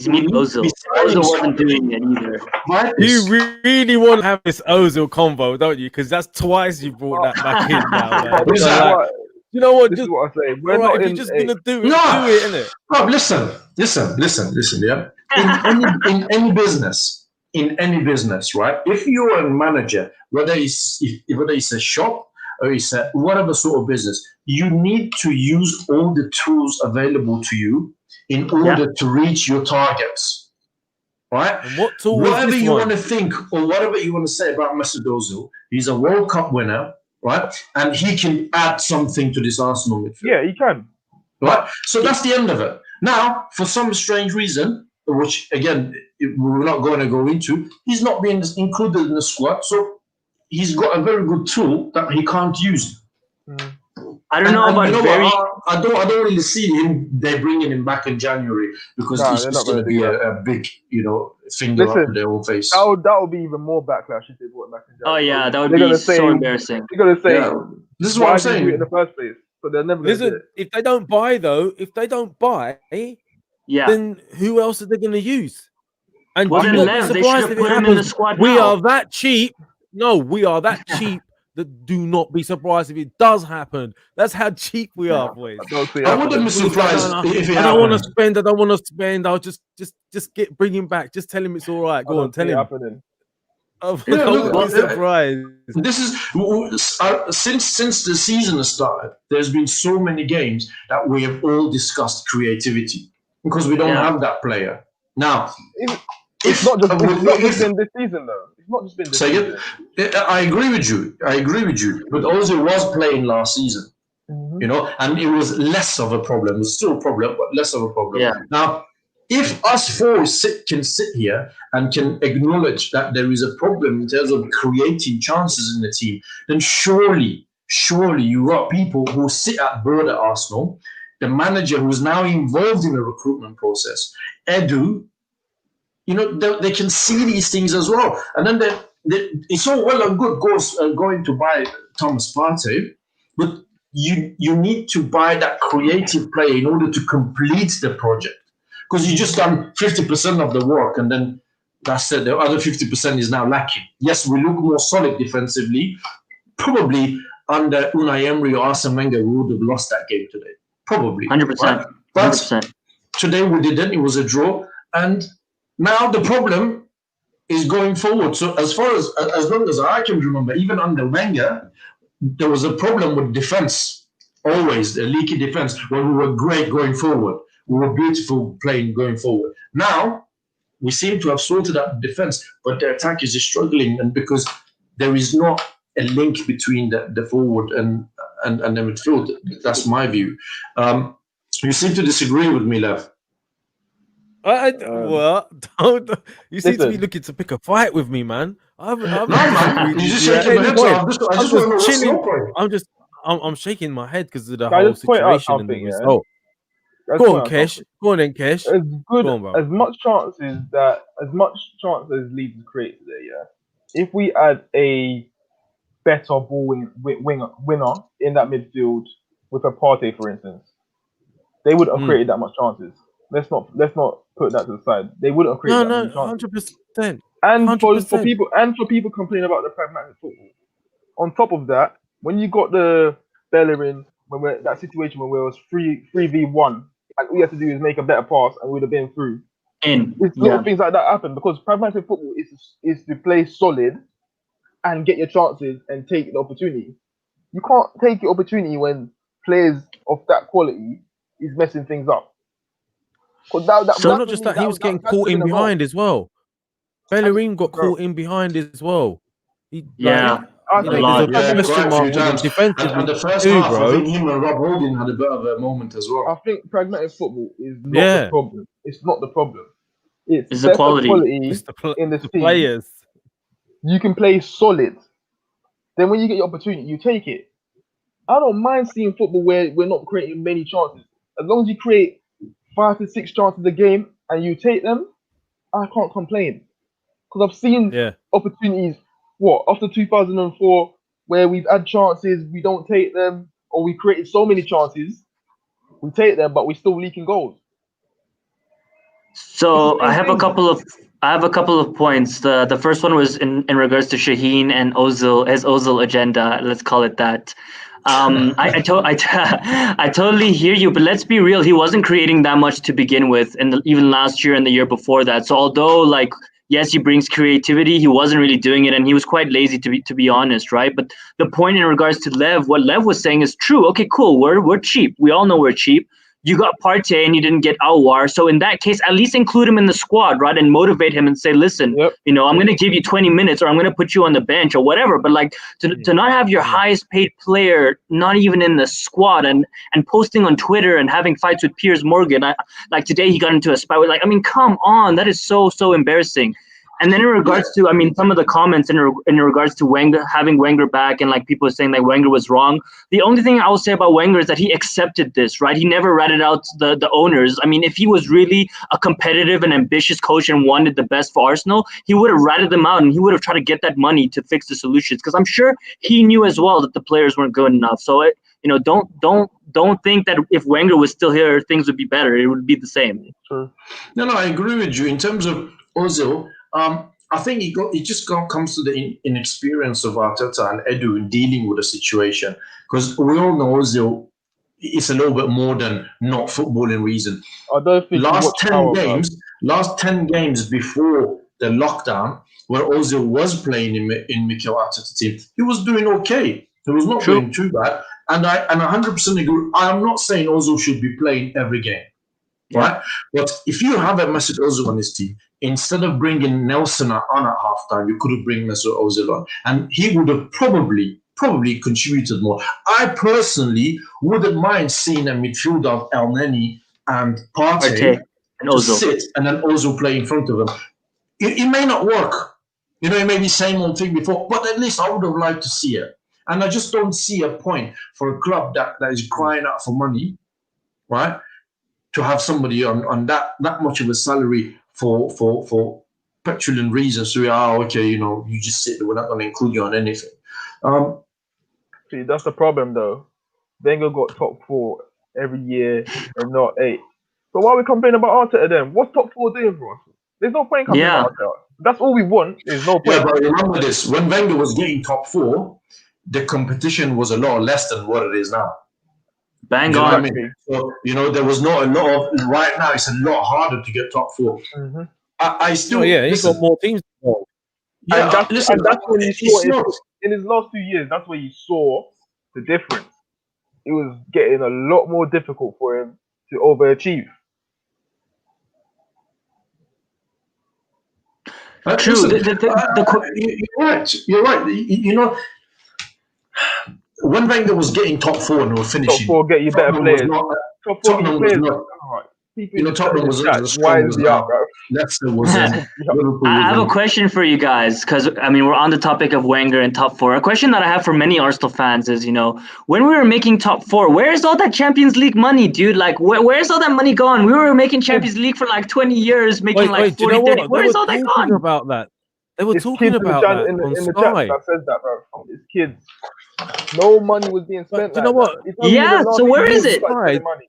meet Ozil. Ozil wasn't doing it either. You really want to have this Ozil convo, don't you? Because that's twice you brought that back in now, man. You know what? This is what I say. We're not if you're just gonna do it, do it, innit? No, listen. Yeah. In any business, right? If you're a manager, whether it's a shop or it's a whatever sort of business, you need to use all the tools available to you in order to reach your targets, right? And what tool whatever you want to think or whatever you want to say about Mesut Ozil, he's a World Cup winner, right? And he can add something to this Arsenal midfield. Yeah, he can. Right? So that's the end of it. Now, for some strange reason, which, again, we're not going to go into, he's not being included in the squad. So he's got a very good tool that he can't use. I don't know about I don't really see him. They're bringing him back in January because it's just going to be a big, finger up their own face. That would be even more backlash if they brought him back in January. Oh yeah, that would be so embarrassing. They're going to say, this is what I'm saying in the first place. But they're never going to do it. If they don't buy, then who else are they going to use? And well, then they should have put him in the squad. We are that cheap. No, we are that cheap. That do not be surprised if it does happen. That's how cheap we are, boys. I wouldn't be surprised if it happened. I don't want to spend. I'll just bring him back. Just tell him it's all right. Go on, tell him. I wouldn't be surprised. This is since the season has started. There's been so many games that we have all discussed creativity because we don't have that player now. It's not just been this season, though. It's not just been this season. I agree with you. But Ozil was playing last season, and it was less of a problem. It was still a problem, but less of a problem. Yeah. Now, if us four can sit here and can acknowledge that there is a problem in terms of creating chances in the team, then surely you got people who sit at board at Arsenal, the manager who is now involved in the recruitment process, Edu. They can see these things as well. And then it's all well and good going to buy Thomas Partey, but you need to buy that creative player in order to complete the project. Because you just done 50% of the work, and then that's it. The other 50% is now lacking. Yes, we look more solid defensively. Probably under Unai Emery or Arsene Wenger, we would have lost that game today. Probably. 100%. Right? But today we didn't. It was a draw. And now the problem is going forward. So as long as I can remember, even under Wenger, there was a problem with defense. Always a leaky defense. When we were great going forward, we were beautiful playing going forward. Now we seem to have sorted out the defense, but the attack is struggling, and because there is not a link between the forward and the midfield. That's my view. You seem to disagree with me, Lev. Don't. You seem to be looking to pick a fight with me, man. No, man. You just shaking your head. I'm just chilling. I'm shaking my head because of the whole situation and the result. Go on, Kesh. As good as much chance as Leeds create today, if we add a better ball winner in that midfield with a Partey, for instance, they wouldn't have created that much chances. Let's not put that to the side. They wouldn't have created that many chances. 100%. And for 100%. people complaining about the pragmatic football. On top of that, when you got the Bellerin, when we're that situation when it was 3v1, and all you had to do is make a better pass and we'd have been through. It's a lot of things like that happen because pragmatic football is to play solid and get your chances and take the opportunity. You can't take the opportunity when players of that quality is messing things up. So not just that, he was getting caught in behind as well. Bellerin got caught in behind as well. Quite a few times. And the first half, I think him and Rob Holding had a bit of a moment as well. I think pragmatic football is not the problem. It's not the problem. It's the quality. It's in the players. You can play solid. Then when you get your opportunity, you take it. I don't mind seeing football where we're not creating many chances. As long as you create 5 to 6 chances a game and you take them, I can't complain. Because I've seen opportunities, after 2004, where we've had chances, we don't take them, or we created so many chances, we take them, but we're still leaking goals. So I have a couple of points. The first one was in regards to Shaheen and Ozil, his Ozil agenda. Let's call it that. I totally hear you, but let's be real. He wasn't creating that much to begin with, and even last year and the year before that. So although yes, he brings creativity, he wasn't really doing it, and he was quite lazy to be honest, right? But the point in regards to Lev, what Lev was saying is true. Okay, cool. We're cheap. We all know we're cheap. You got Partey and you didn't get Aouar. So in that case, at least include him in the squad, right? And motivate him and say, listen, I'm going to give you 20 minutes or I'm going to put you on the bench or whatever. But to not have your highest paid player not even in the squad and posting on Twitter and having fights with Piers Morgan. Today he got into a spat with come on, that is so embarrassing. And then in regards to, some of the comments in regards to Wenger, having Wenger back and people saying that Wenger was wrong. The only thing I will say about Wenger is that he accepted this, right? He never ratted out the owners. If he was really a competitive and ambitious coach and wanted the best for Arsenal, he would have ratted them out and he would have tried to get that money to fix the solutions. Because I'm sure he knew as well that the players weren't good enough. So, don't think that if Wenger was still here, things would be better. It would be the same. Sure. No, I agree with you. In terms of Ozil, I think it just comes to the inexperience of Arteta and Edu in dealing with the situation. Because we all know Ozil is a little bit more than not footballing reason. I don't think last 10 games before the lockdown, where Ozil was playing in Mikel Arteta's team, he was doing okay. He was not doing too bad. And I 100% agree. I am not saying Ozil should be playing every game. Right? But if you have a Mesut Ozil on his team, instead of bringing Nelson on at halftime, you could have bring Mesut Ozil on. And he would have probably contributed more. I personally wouldn't mind seeing a midfield of El Neni and Partey and Ozil sit and then Ozil play in front of him. It may not work. It may be same old thing before, but at least I would have liked to see it. And I just don't see a point for a club that is crying out for money, right? To have somebody on that much of a salary for petulant reasons. So you just sit there. We're not going to include you on anything. See, that's the problem though. Wenger got top 4 every year and not 8. So why are we complaining about Arteta then? What's top 4 doing for us? There's no point complaining about Arteta. That's all we want. There's no point. Yeah, but remember this: when Wenger was getting top 4, the competition was a lot less than what it is now. Bang on. So, there was not a lot of... Right now, it's a lot harder to get top 4. Mm-hmm. I still... he's got more teams. Yeah, and that's when you saw in his last 2 years, that's where you saw the difference. It was getting a lot more difficult for him to overachieve. True. You're right. When Wenger was getting top 4 and we were finishing, top 4 get you better players. Tottenham was not. Tottenham was not as strong as now. Leicester was. I have a question for you guys because we're on the topic of Wenger and top 4. A question that I have for many Arsenal fans is, when we were making top 4, where's all that Champions League money, dude? Where's all that money gone? We were making Champions League for 20 years, making 40, 30. Where's all that gone? About that. They were It's talking kids about that in on the chat Sky. that says that, bro. It's kids. No money was being spent. But do you know what? It's only in the Yeah, last so where few is years we it? started spending money.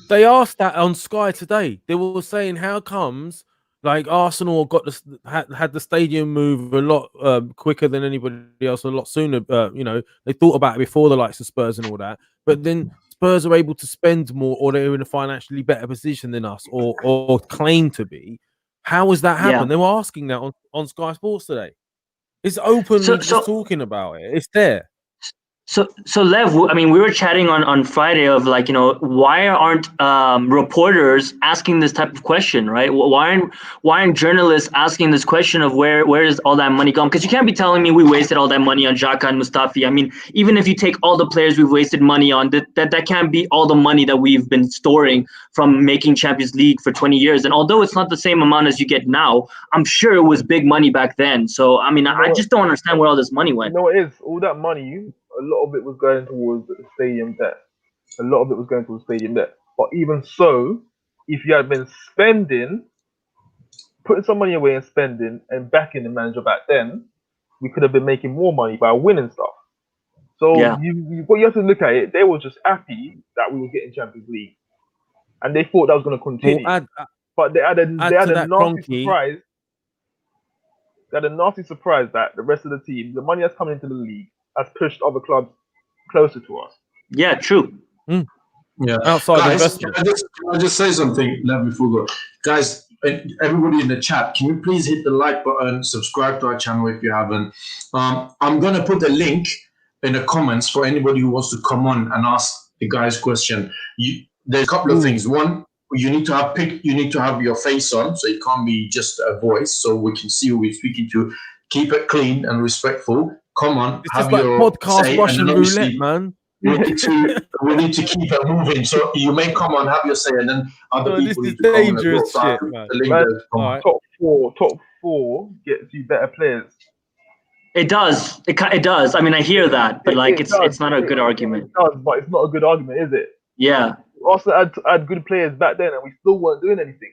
They asked that on Sky today. They were saying, how comes like Arsenal got had the stadium move a lot quicker than anybody else, a lot sooner. They thought about it before the likes of Spurs and all that. But then Spurs are able to spend more, or they're in a financially better position than us, or claim to be. How has that happened? They were asking that on Sky Sports today. It's openly just talking about it. It's there. So Lev, I mean, we were chatting on Friday of like, why aren't reporters asking this type of question, right? Why aren't journalists asking this question of where is all that money gone? Because you can't be telling me we wasted all that money on Xhaka and Mustafi. I mean, even if you take all the players we've wasted money on, that can't be all the money that we've been storing from making Champions League for 20 years. And although it's not the same amount as you get now, I'm sure it was big money back then. So, I mean, I just don't understand where all this money went. You know what it is? All that money, a lot of it was going towards the stadium debt. A lot of it was going towards stadium debt. But even so, if you had been putting some money away and spending and backing the manager back then, we could have been making more money by winning stuff. So what you have to look at it, they were just happy that we were getting Champions League, and they thought that was going to continue. But they had a nasty surprise. They had a nasty surprise that the rest of the team, the money that's coming into the league, has pushed other clubs closer to us. Yeah, true. Yeah, outside guys, investment. can I just say something before we go? Guys, everybody in the chat, can you please hit the like button, subscribe to our channel if you haven't. I'm going to put the link in the comments for anybody who wants to come on and ask the guys question. There's a couple of things. One, you need to have your face on, so it can't be just a voice, so we can see who we're speaking to. Keep it clean and respectful. Come on, it's have just like your podcast say, Russian and then roulette, man. we need to keep it moving. So you may come on, have your say, and then other people need to come on as well. Dangerous shit, man. The link there, come on. Top four gets you better players. It does. It does. I mean, I hear that, but it's not a good argument. It does, but it's not a good argument, is it? Yeah. We also had good players back then, and we still weren't doing anything.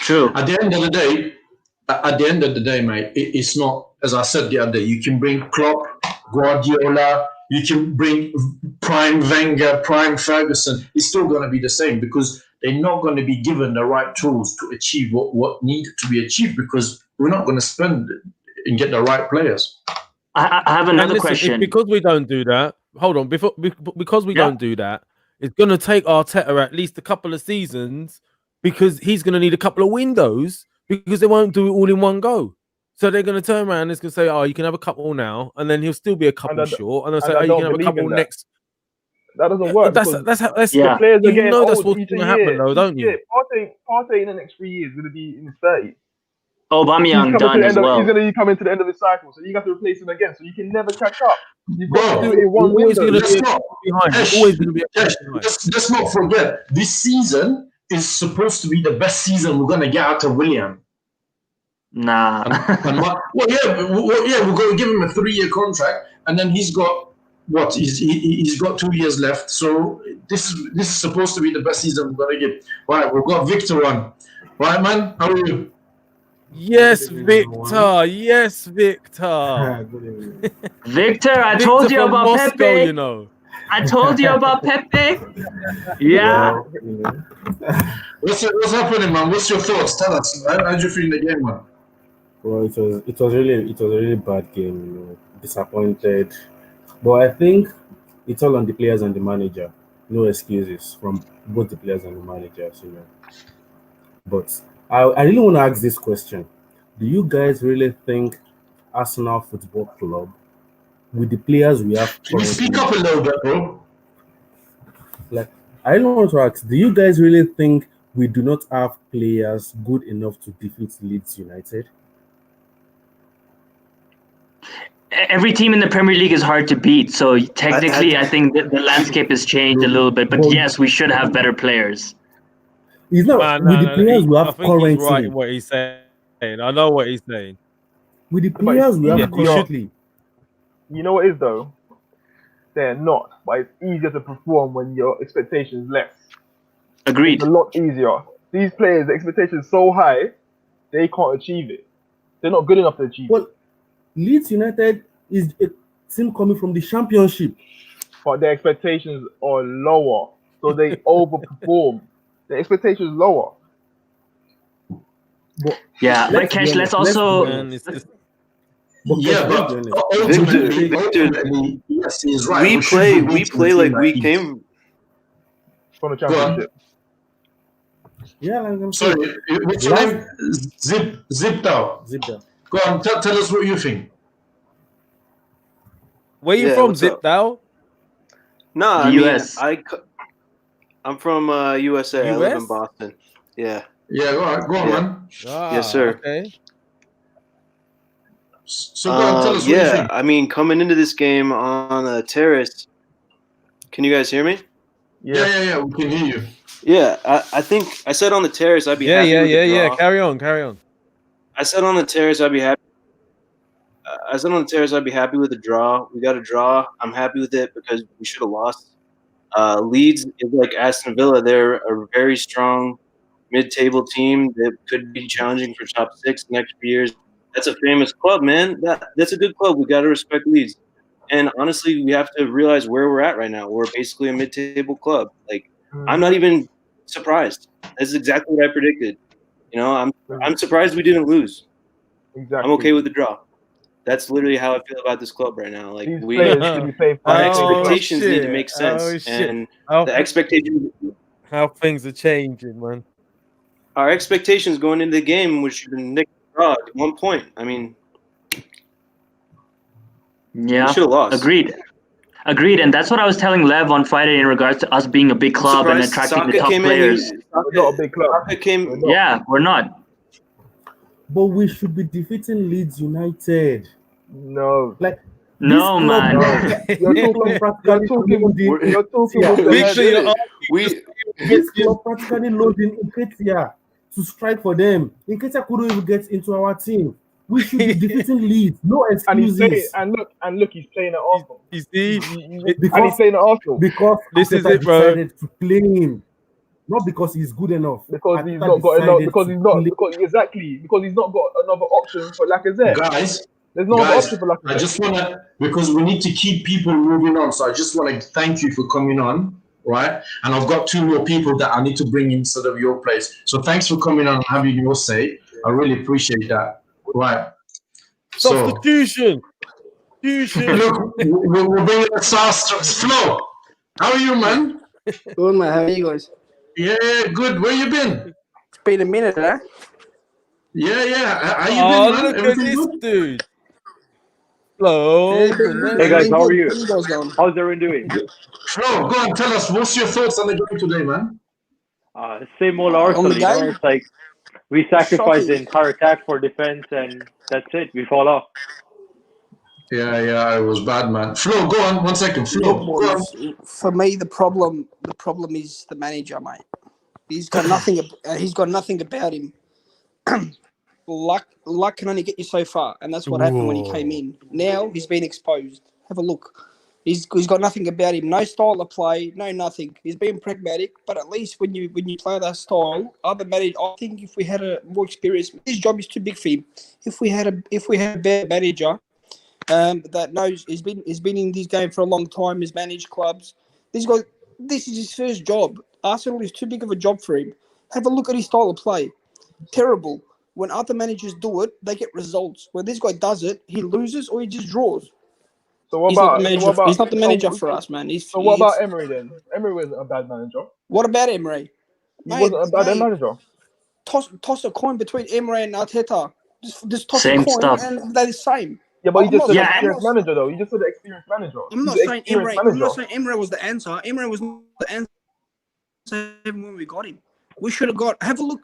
True. At the end of the day, mate, it's not, as I said the other day, you can bring Klopp, Guardiola, you can bring prime Wenger, prime Ferguson. It's still going to be the same because they're not going to be given the right tools to achieve what needed to be achieved, because we're not going to spend and get the right players. I have another question. Because we don't do that, hold on. Because we don't do that, it's going to take Arteta at least a couple of seasons, because he's going to need a couple of windows, because they won't do it all in one go. So they're going to turn around and it's going to say, "Oh, you can have a couple now," and then he'll still be a couple short, and they'll say, "Oh, you can have a couple next." That doesn't work. That's the players are getting old. That's what's going to happen, though, don't you? Partey in the next 3 years is going to be in his 30s. Aubameyang done as well. He's going to be coming to the end of his cycle, so you have to replace him again. So you can never catch up. You've got to do it in one window. Let's not forget, this season is supposed to be the best season we're going to get out of William. Nah. We're going to give him a 3-year contract, and then he's got what? He's got 2 years left. So this is supposed to be the best season we're going to get. Right, we've got Victor on. Right, man, how are you? Yes, Victor. Yes, Victor. Victor, I told you about Moscow, Pepe. you know. I told you about Pepe. Yeah. What's happening, man? What's your thoughts? Tell us. How did you feel in the game, man? Well, it was a really bad game. Disappointed, but I think it's all on the players and the manager. No excuses from both the players and the managers, But I really want to ask this question: do you guys really think Arsenal Football Club, with the players we have, can you speak up a little bit, bro? I really want to ask: do you guys really think we do not have players good enough to defeat Leeds United? Every team in the Premier League is hard to beat, so technically I think the landscape has changed a little bit. But yes, we should have better players. He's not with the players we have currently. He's right in what he's saying. I know what he's saying. With the players we have currently. You know what it is, though? They're not, but it's easier to perform when your expectation is less. Agreed. It's a lot easier. These players, the expectation is so high, they can't achieve it. They're not good enough to achieve. Well, Leeds United is a team coming from the Championship. But their expectations are lower, so they overperform. The expectations lower. But Yeah, but let's be Kesh, honest, let's also. And it's just, Yeah, but ultimately, yes, he's right. We should play be we beating play a team like we Leeds. came. From the Go on. Championship. yeah, like I'm saying, Sorry, what's your name? Zipped out. zip down. Go on, tell us what you think. where you Yeah, from, what's up? Zipdal? Nah, The I mean, US. I'm from USA. I live in US? Boston. Yeah. Yeah, go on, Yeah. man. Yes, sir. Okay. So go on, tell us what you Yeah, think. I mean, coming into this game on a terrace. Can you guys hear me? Yeah, we can hear you. Yeah, I think I said on the terrace I'd be Yeah, happy with the yeah. draw. Carry on. I said on the terrace I'd be happy. I said on the terrace I'd be happy with the draw. We got a draw. I'm happy with it because we should have lost. Leeds is like Aston Villa. They're a very strong mid-table team that could be challenging for top 6 next few years. That's a famous club, man. That's a good club. We got to respect Leeds. And honestly, we have to realize where we're at right now. We're basically a mid-table club. Like, I'm not even surprised. That's exactly what I predicted. You know, I'm surprised we didn't lose. Exactly. I'm okay with the draw. That's literally how I feel about this club right now. Like, These players should be playing for our Oh, expectations need to shit. make sense, Oh, shit. and How, the expectations. how things are changing, man. Our expectations going into the game, which should have been nick draw at 1 point. I mean, Yeah, we should have lost. Agreed, and that's what I was telling Lev on Friday in regards to us being a big club and Surprised attracting the Saka top came players. in. We're not a big club. Saka came. Yeah, we're not. But we should be defeating Leeds United. No. Like No, this club, man. You're this club practically talking loading you're talking Yeah. with the head. Victor, you're We This club practically loading Nketiah to strike for them. Nketiah couldn't even get into our team. We should be defeating Leeds. No And he's playing, excuses. and look, he's playing at Arsenal. You see, And he's playing at Arsenal Because This is Arteta it, bro. decided to play him. Not because he's good enough. because he's Arteta not got enough. decided Because to he's not. play. Because he's not got another option for Lacazette. Guys, There's no other option for I Lacazette. just want to, because we need to keep people moving on. So I just want to thank you for coming on, right? And I've got 2 more people that I need to bring instead of your place. So thanks for coming on and having your say. I really appreciate that. Right. So, substitution. look, we're bringing the sauce. Flo, how are you, man? Good, man. How are you guys? Yeah, good. Where you been? It's been a minute, eh? Yeah. How you Oh, been, man? look at Everything this good? dude. Hello. Hey guys, how are you? How you guys going? How's everyone doing? Flo, go on, tell us. What's your thoughts on the game today, man? Same old On Arsenal, the you know, game? it's like we sacrifice the Shocking. entire attack for defense and that's it, we fall off. Yeah, it was bad, man. Flo, go on. 1 second. Flo, Look, go on. boys, for me, the problem is the manager, mate. He's got nothing. He's got nothing about him. Luck can only get you so far, and that's what happened when he came in. Now he's been exposed. Have a look. He's got nothing about him. No style of play. No nothing. He's being pragmatic, but at least when you play that style, other managers. I think if we had a more experienced, his job is too big for him. If we had a better manager, that knows he's been in this game for a long time. He's managed clubs. This is his first job. Arsenal is too big of a job for him. Have a look at his style of play. Terrible. When other managers do it, they get results. When this guy does it, he loses or he just draws. So what He's about? not the manager. what about He's not the manager for us, man. So what about Emery then? Emery wasn't a bad manager. What about Emery? He wasn't a bad manager. Toss a coin between Emery and Arteta. Just toss Same a coin, stuff. and they're the same. Yeah, but he I'm just not said saying- experienced manager though. You just said the experienced manager. I'm not He's an saying experienced Emery. I'm manager. not saying Emery was the answer. Emery was not the answer even when we got him. We should have got. Have a look.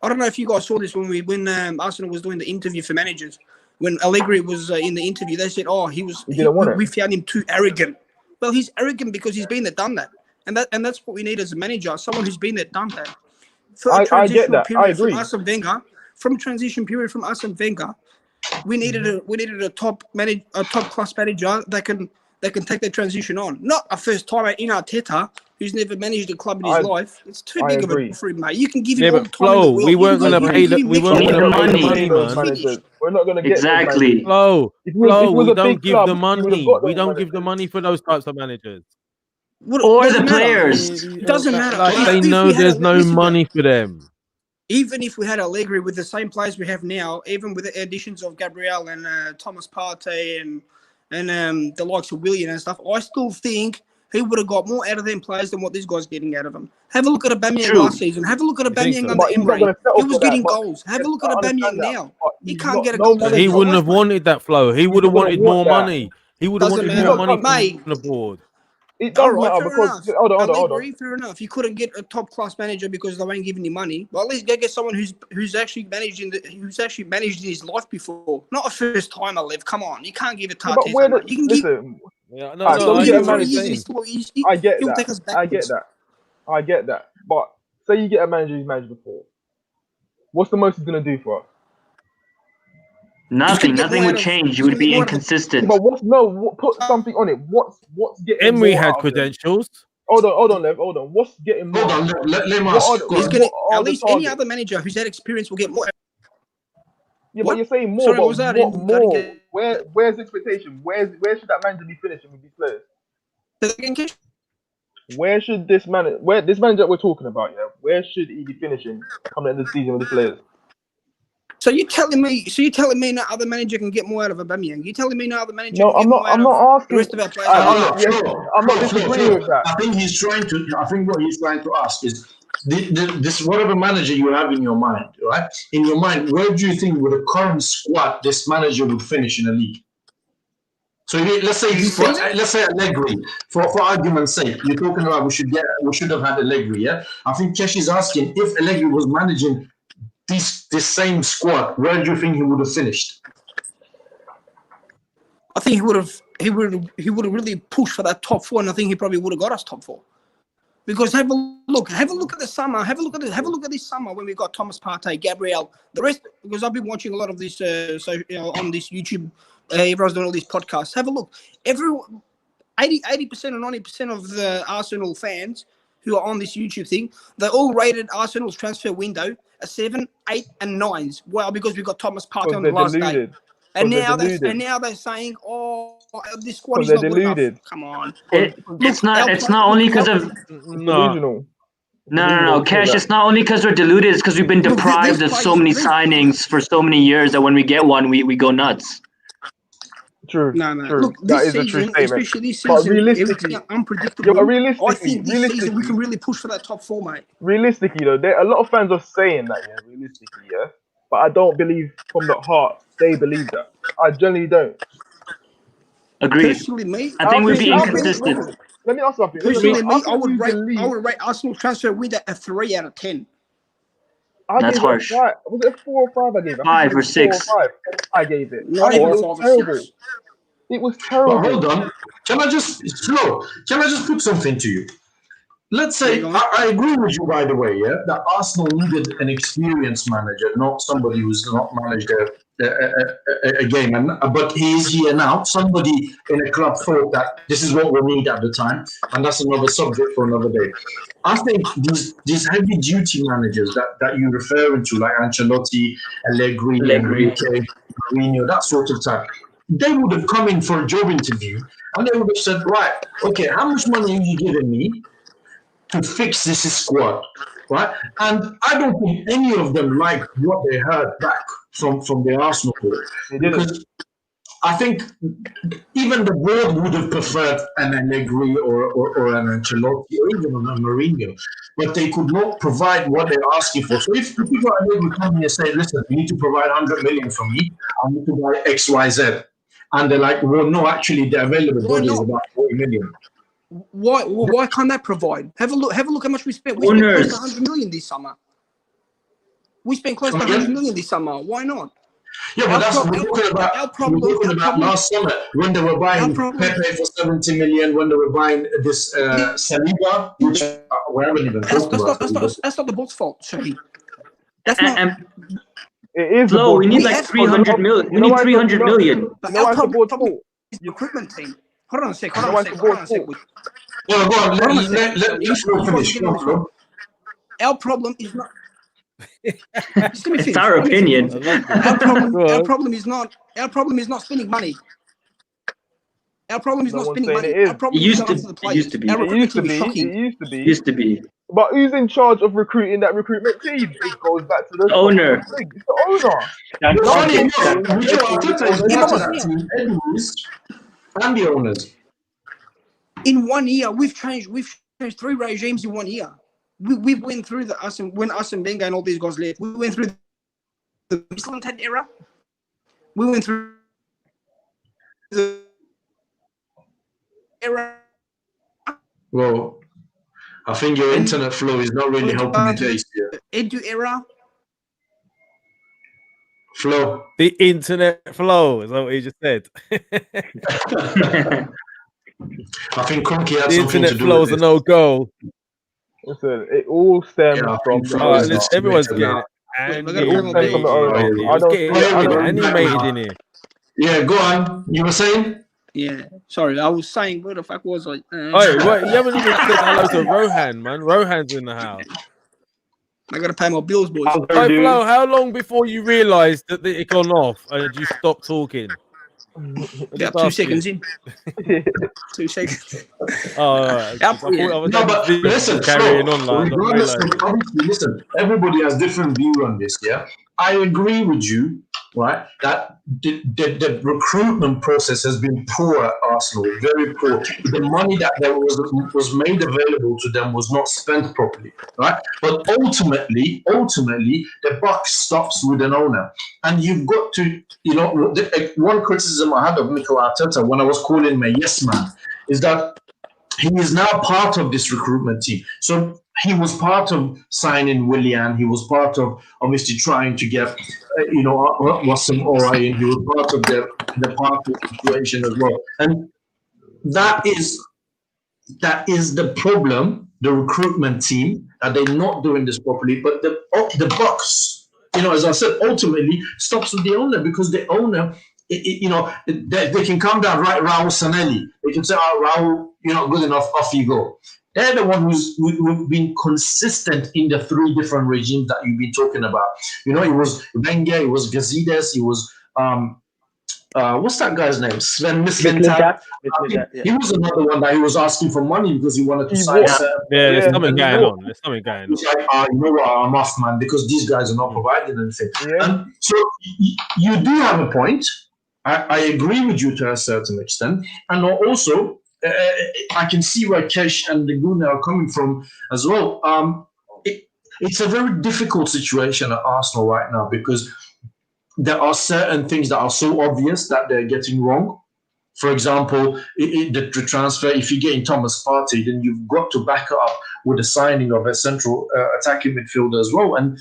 I don't know if you guys saw this when Arsenal was doing the interview for managers. When Allegri was in the interview, they said, "Oh, we found him too arrogant." Well, he's arrogant because he's been there, done that, and that's what we need as a manager, someone who's been there, done that. For a I get that. period I agree. From transition period from us and Wenger, we needed a top class manager that can take the transition on. Not a first time in Arteta, who's never managed a club in I- his life. It's too I big of agree. a for him, mate. You can give Yeah, him all the but time in the Flo, world. we You weren't can gonna give pay him- that. give him We next weren't year. Need gonna the pay the money. money, those man. managers. We're not going to get those Exactly. managers. Flo, If Flo, it was we a don't big give club, the we would have money. got We those don't give the managers. money for those types of managers. Or doesn't the matter. players. Doesn't matter. Like If they we know had there's no listen, bro. money for them. Even if we had Allegri with the same players we have now, even with the additions of Gabriel and Thomas Partey and the likes of Willian and stuff, I still think he would have got more out of them players than what this guy's getting out of them. Have a look at Aubameyang True. last season. Have a look at You think Aubameyang so? under But he's not going Emery. to settle He was for that. getting But goals. Have a yes, look I at understand Aubameyang that. now. But He he's can't not- get a no goal. But to he his wouldn't life, have mate. wanted that flow. He would have not gonna wanted want more that. money. He would have Doesn't wanted matter. more not money gonna- from the board. It All does right, matter fair because enough. hold on. Allegri, fair enough. You couldn't get a top class manager because they won't give any money. But at least get someone who's actually managed in his life before, not a first timer. Live, come on, you can't give it Yeah, but Arteta, where mate. You can give. listen, Yeah, Alright, so I we get get a what manager. you're saying. I get He'll that. take us I get backwards. that. I get that. But say you get a manager who's managed before, what's the most he's gonna do for us? Nothing. get Nothing more would out of- change. he's You would gonna be get more out of the- Yeah, inconsistent. but put something on it. What's getting Emery more had out of them? credentials. Hold on, Lev. Hold on. What's getting more? Hold on, let him What ask. are the- Go He's on. gonna what are at the least any targets? other manager who's had experience will get more. Yeah, What? but you're saying more. Sorry, But what was that? I what didn't more? get- Where's the expectation? Where should that manager be finishing with these players? Where should this manager that we're talking about? Yeah, where should he be finishing come the end of the season with these players? So you're telling me no other manager can get more out of Aubameyang? You're telling me no other manager No, can get I'm more not. out I'm of not the asking. rest of our players? I'm not disagreeing with that. I think he's trying to. I think what he's trying to ask is this: whatever manager you have in your mind, right? In your mind, where do you think with the current squad this manager would finish in the league? So let's say Allegri, for argument's sake, you're talking about we should have had Allegri, yeah. I think Kesh is asking if Allegri was managing this same squad, where do you think he would have finished? I think he would have really pushed for that top four, and I think he probably would have got us top four. Because have a look at the summer. Have a look at this summer when we got Thomas Partey, Gabriel, the rest. Because I've been watching a lot of this, on this YouTube. Everyone's doing all these podcasts. Have a look. 80% or 90% of the Arsenal fans who are on this YouTube thing, they all rated Arsenal's transfer window a 7, 8, and 9s. Well, because we got Thomas Partey on the last day. And now they're saying, "Oh, this squad is not good enough." Come on, It's not only because of delusional. No, Cash. It's not only because we're deluded. It's because we've been deprived of so many signings for so many years that when we get one, we go nuts. True. No. True. Look, That this is a true season, statement. especially this But season, realistically, everything unpredictable. but realistically, I think this season we can really push for that top four, mate. Realistically, though, a lot of fans are saying that, yeah, realistically, yeah. But I don't believe from the heart they believe that. I generally don't. Agreed. Personally, me, I think we'd be inconsistent. Let me ask something. Personally, me, I would rate Arsenal transfer window a 3 out of 10. That's harsh. Was it a 4 or 5 I gave it? 5 or 6. 4 or 5 I gave it. Not even 5 or 6. It was terrible. But hold on. Can I just put something to you? Let's say I agree with you, by the way, yeah, that Arsenal needed an experienced manager, not somebody who's not managed a game. But he is here now. Somebody in a club thought that this is what we need at the time, and that's another subject for another day. I think these heavy duty managers that you're referring to, like Ancelotti, Allegri, Enrique, Mourinho, that sort of type, they would have come in for a job interview and they would have said, right, okay, how much money are you giving me to fix this squad, right? And I don't think any of them liked what they heard back from the Arsenal board. Because I think even the board would have preferred an Allegri or an Ancelotti or even a Mourinho, but they could not provide what they're asking for. So if people are Allegri come here and say, listen, you need to provide 100 million for me, I need to buy X, Y, Z. And they're like, well, no, actually, the available body is about 40 million. Why can't that provide? Have a look how much we spent. We spent close to 100 million this summer. We spent close to 100 million this summer. Why not? Yeah, but that's what we're talking about last summer when they were buying Pepe for 70 million, when they were buying this Saliba, which we haven't even talked about. That's not the board's fault, sorry. That's not. It is. Flo, we need like 300 million. We need 300 million. Our problem is the recruitment team. Hold on a sec. No, go on. Let Promise Flo finish. Go on, Flo. Our problem is not. Just let me It's finish. our opinion. Our problem is not. Our problem is not spending money. Our problem is No not one's spending saying money. it is. Our problem It is used not to- after the it players. used to be. Our It used to recruitment team is be. shocking. It used to be. Used to be. But who's in charge of recruiting that recruitment team? It goes back to the Owner. thing. It's the owner. Stand Well, funny Partey. enough, Stand Mikel Partey. Arteta is In part of one that year, team, Edwards, and the owners. in 1 year, we've changed 3 regimes in 1 year. We went through when us and Wenger and all these guys left. We went through the Iceland era. We went through the era. Well, I think your internet flow is not really helping the case here. Edu era. Flo. The internet flow is that what he just said. I think Conky had The something internet to do flow with is a this. no-go. Listen, it all stems Yeah, I from think the Flo is owner. Everyone's distributed getting now. We're gonna It all stems from the owner. animated. I It's don't. getting I don't. animated in here. Yeah, go on. You were saying? Yeah, sorry, I was saying where the fuck was I? Oh, what? You haven't even said hello to Rohan, man. Rohan's in the house. I gotta pay my bills, boys. Hey, Flo, how long before you realised that it gone off and you stopped talking? About 2 seconds in. 2 seconds. Oh, all right. I thought I was No, but listen, carrying Flo, on like not regardless of, realising. obviously, listen, everybody has different view on this, yeah? I agree with you, right, that the recruitment process has been poor at Arsenal, very poor. The money that was made available to them was not spent properly, right? But ultimately, the buck stops with an owner. And you've got to, one criticism I had of Mikel Arteta when I was calling him a yes man is that he is now part of this recruitment team. So he was part of signing Willian. He was part of obviously trying to get, Wasim Ora in. He was part of the party situation as well. And that is the problem, the recruitment team, that they're not doing this properly. But the box, as I said, ultimately stops with the owner because the owner, they can come down, right, Raul Sanelli. They can say, oh, Raul, you're not good enough, off you go. They're the one who's been consistent in the 3 different regimes that you've been talking about. It was Wenger, it was Gazidis, it was what's that guy's name? Sven Mislintat. He was another one that he was asking for money because he wanted to sign. There's something going on. There's something going on. He's like, you know what, I'm off, man, because these guys are not providing anything. Yeah. And so you do have a point. I agree with you to a certain extent. And also, I can see where Kesh and the Guna are coming from as well. It's a very difficult situation at Arsenal right now because there are certain things that are so obvious that they're getting wrong. For example, the transfer, if you're getting Thomas Partey, then you've got to back it up with the signing of a central attacking midfielder as well. And,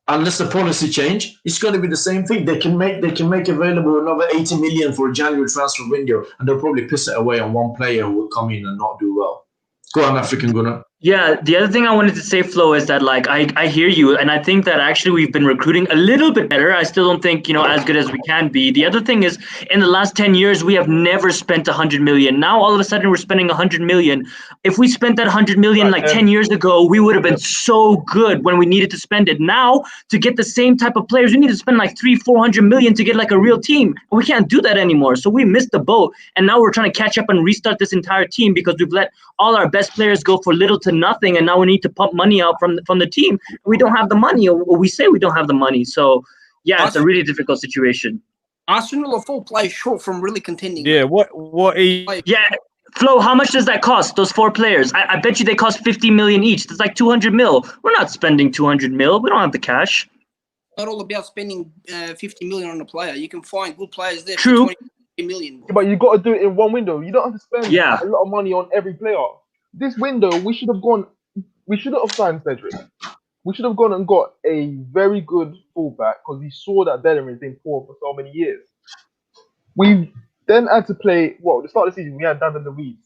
unless the policy change, it's going to be the same thing. They can make available another 80 million for a January transfer window, and they'll probably piss it away on one player who will come in and not do well. Go on, African Gunnar. Yeah, the other thing I wanted to say, Flo, is that I hear you, and I think that actually we've been recruiting a little bit better. I still don't think as good as we can be. The other thing is, in the last 10 years, we have never spent 100 million. Now all of a sudden we're spending 100 million. If we spent that 100 million 10 years ago, we would have been so good when we needed to spend it. Now to get the same type of players, we need to spend 300-400 million to get a real team. And we can't do that anymore. So we missed the boat, and now we're trying to catch up and restart this entire team because we've let all our best players go for little to nothing, and now we need to pump money out from the team. We don't have the money, or we say we don't have the money. So yeah, it's a really difficult situation. Arsenal are 4 players short from really contending. Yeah, yeah, Flo, how much does that cost, those 4 players? I bet you they cost 50 million each. That's 200 mil. We're not spending 200 mil. We don't have the cash. Not all about spending 50 million on a player. You can find good players there True. for 20 million. But you got to do it in one window. You don't have to spend Yeah. a lot of money on every player. This window, we should have signed Cedric. We should have gone and got a very good fullback because we saw that Bellerin has been poor for so many years. We then had to play, the start of the season, we had David Luiz.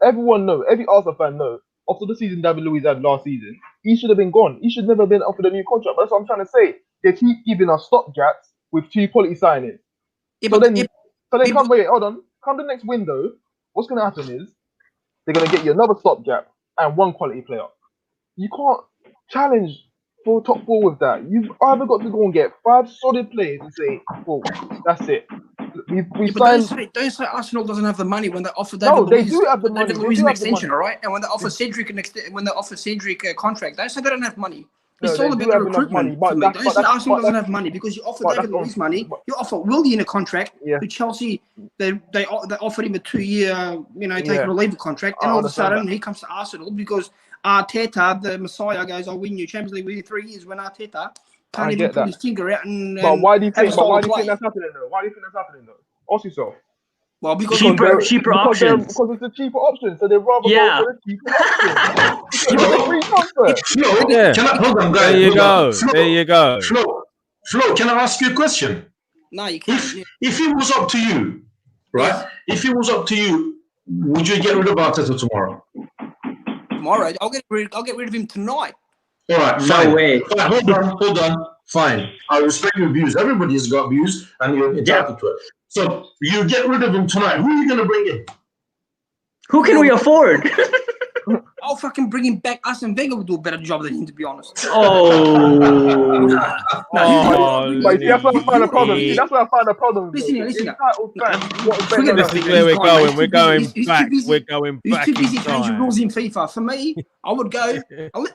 Everyone knows, every Arsenal fan knows, after the season David Luiz had last season, he should have been gone. He should never have been offered a new contract. But that's what I'm trying to say. They keep giving us stopgaps with 2 quality signings. Yeah, Come the next window, what's going to happen is they're going to get you another stopgap and one quality player. You can't challenge for top 4 with that. You've either got to go and get 5 solid players and say, "Oh, that's it." We But signed. don't say Arsenal doesn't have the money when they offer No, David they Luiz. do have the money. David They Luiz do an have the extension, money. all right? And when they offer Cedric a contract, don't say they don't have money. No, It's they all do about the have enough money, recruitment but for me. that's- Don't but say that's- Arsenal but doesn't that's- have money because you offer but David that's Luiz money. You offer Willian a contract. Yeah. To Chelsea, they offered him a 2-year, take Yeah. it or leave it contract, I and all of a understand sudden that. he comes to Arsenal because Arteta, the Messiah, goes, "I'll win you Champions League within 3 years." When Arteta can't I even get put that. his finger out and But why do you have a think? But style why of do you think play. that's happening though? Why do you think that's happening though? Ask yourself. Well, because Cheaper options. Because it's a cheaper option, so they'd rather Yeah. go for the cheaper option. It's a free transfer. Flo, Yeah. hold on, guys. There you hold on. go. Flo, There you go. Flo, can I ask you a question? no, you can't. If it was up to you, right? Yes. If it was up to you, would you get rid of Arteta tomorrow? Tomorrow, I'll get rid of him tonight. All right, No fine. way. Fine, hold on. Fine. I respect your views. Everybody's got views, and you're entitled to it. So you get rid of him tonight. Who are you going to bring in? Who can we afford? I'll fucking bring him back. Arsene Wenger will do a better job than him, to be honest. Oh. But see, that's where I find a problem. See, that's where I find a problem. Listen here. Entitled fans, what is Forget better This than- is where we're going. We're going He's too back. busy. We're going He's back too busy in changing time. rules in FIFA. For me, I would go.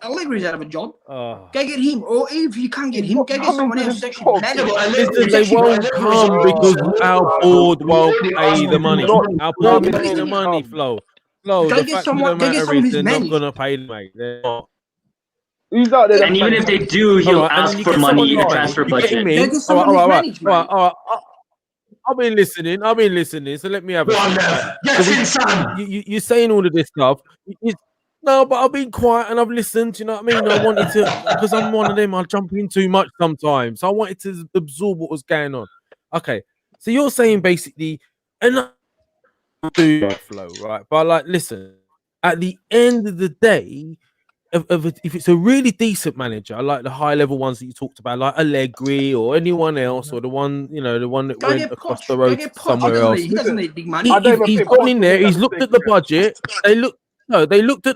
Allegri's out of a job. Oh. Go get him, or if you can't get him, go get someone else who's actually manageable. Listen, they won't come because our board won't pay the money. Our board will pay the money, Flo. Flo, Go the get fact someone- of the go get matter someone is who's they're not managed. going to pay the mate. They're not. Who's out there? And even if they do, he'll All right, and ask then you for get money in someone the like- transfer you get budget. him Go in. get someone who's managed, mate. All right. I've been listening. So let me have Go on a there. Get in, son. you're saying all of this stuff. No, but I've been quiet and I've listened. You know what I mean? I wanted to, because I'm one of them. I jump in too much sometimes. So I wanted to absorb what was going on. Okay, so you're saying basically, and I do that flow, right? But like, listen. At the end of the day, if it's a really decent manager, like the high level ones that you talked about, like Allegri or anyone else, or the one that Go went get across Poch. the Go road get Poch. somewhere else. He doesn't need big money. I don't even He's think gone Poch in will there. make He's that looked at mistake the budget. They looked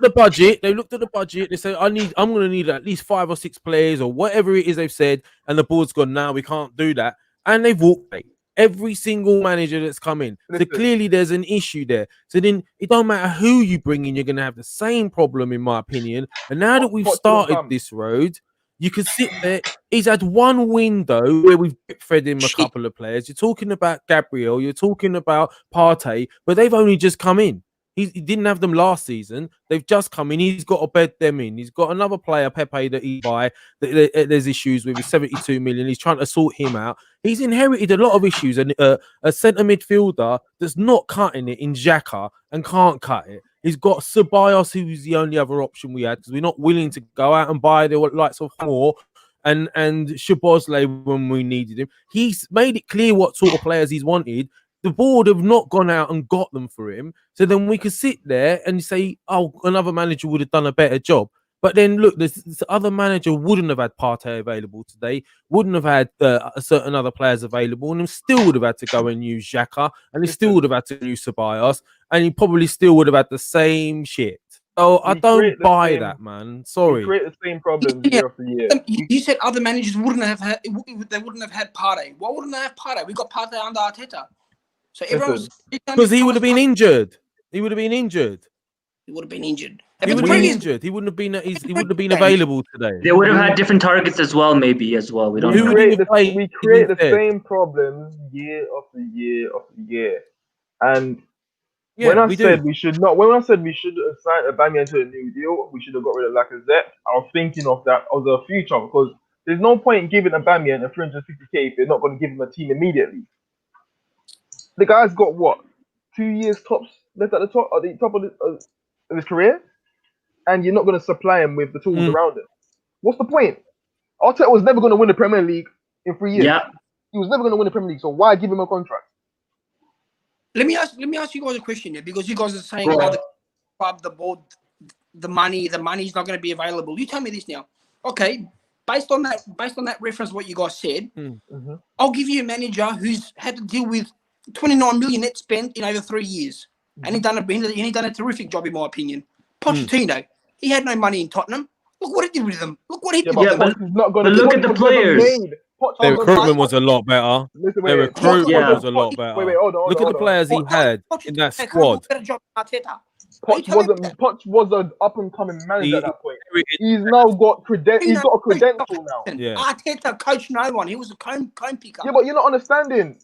at the budget. They said, I'm going to need at least 5 or 6 players or whatever it is they've said. And the board's gone, now we can't do that. And they've walked away. Every single manager that's come in. So Listen. clearly there's an issue there. So then it don't matter who you bring in, you're going to have the same problem, in my opinion. And now that we've Poch will started come. this road, you can sit there. He's had one window where we've fed him a couple of players. You're talking about Gabriel, you're talking about Partey, but they've only just come in. He didn't have them last season. They've just come in. He's got to bed them in. He's got another player, Pepe, that he buy. There's issues with his 72 million. He's trying to sort him out. He's inherited a lot of issues. And a centre midfielder that's not cutting it in Xhaka and can't cut it. He's got Ceballos, who's the only other option we had because we're not willing to go out and buy the likes of Moore and Shabozley when we needed him. He's made it clear what sort of players he's wanted. The board have not gone out and got them for him. So then we could sit there and say, oh, another manager would have done a better job. But then look, this other manager wouldn't have had Partey available today, wouldn't have had certain other players available, and still would have had to go and use Xhaka, and he still would have had to use Ceballos, and he probably still would have had the same shit. So I don't buy that, man. Sorry. We create the same problems year after year. You said other managers wouldn't have had. They wouldn't have had Partey. Why wouldn't they have Partey? We got Partey under Arteta. So everyone's because he would have been injured. He would have been injured. He would have been injured. He would have been injured. He wouldn't have been. He wouldn't have been available today. They would have had different targets as well, maybe as well. We don't know. We create the same problems year after year after year. And when I said we should have signed Aubameyang to a new deal, we should have got rid of Lacazette. I was thinking of that as a future because there's no point in giving Aubameyang a 350k if they're not going to give him a team immediately. The guy's got what, 2 years tops left at the top of his career, and you're not going to supply him with the tools around him. What's the point? Arteta was never going to win the Premier League in 3 years. Yeah. He was never going to win the Premier League, so why give him a contract? Let me ask you guys a question here, because you guys are saying about the club, the board, the money's not going to be available. You tell me this now. Okay, based on that reference, what you guys said, I'll give you a manager who's had to deal with 29 million net spent in over 3 years. and he done a terrific job in my opinion. Pochettino, he had no money in Tottenham. Look what he did with them. Look what he did with them. Poch is not going but to. look at the players. Their recruitment was a lot better. Listen, Their wait, recruitment Yeah. was a lot better. hold on. Look at the players he had in that squad. Poch was an up and coming manager at that point. He's now got He's got a credential now. Yeah. Arteta coached no one. He was a cone picker. Yeah, but you're not understanding.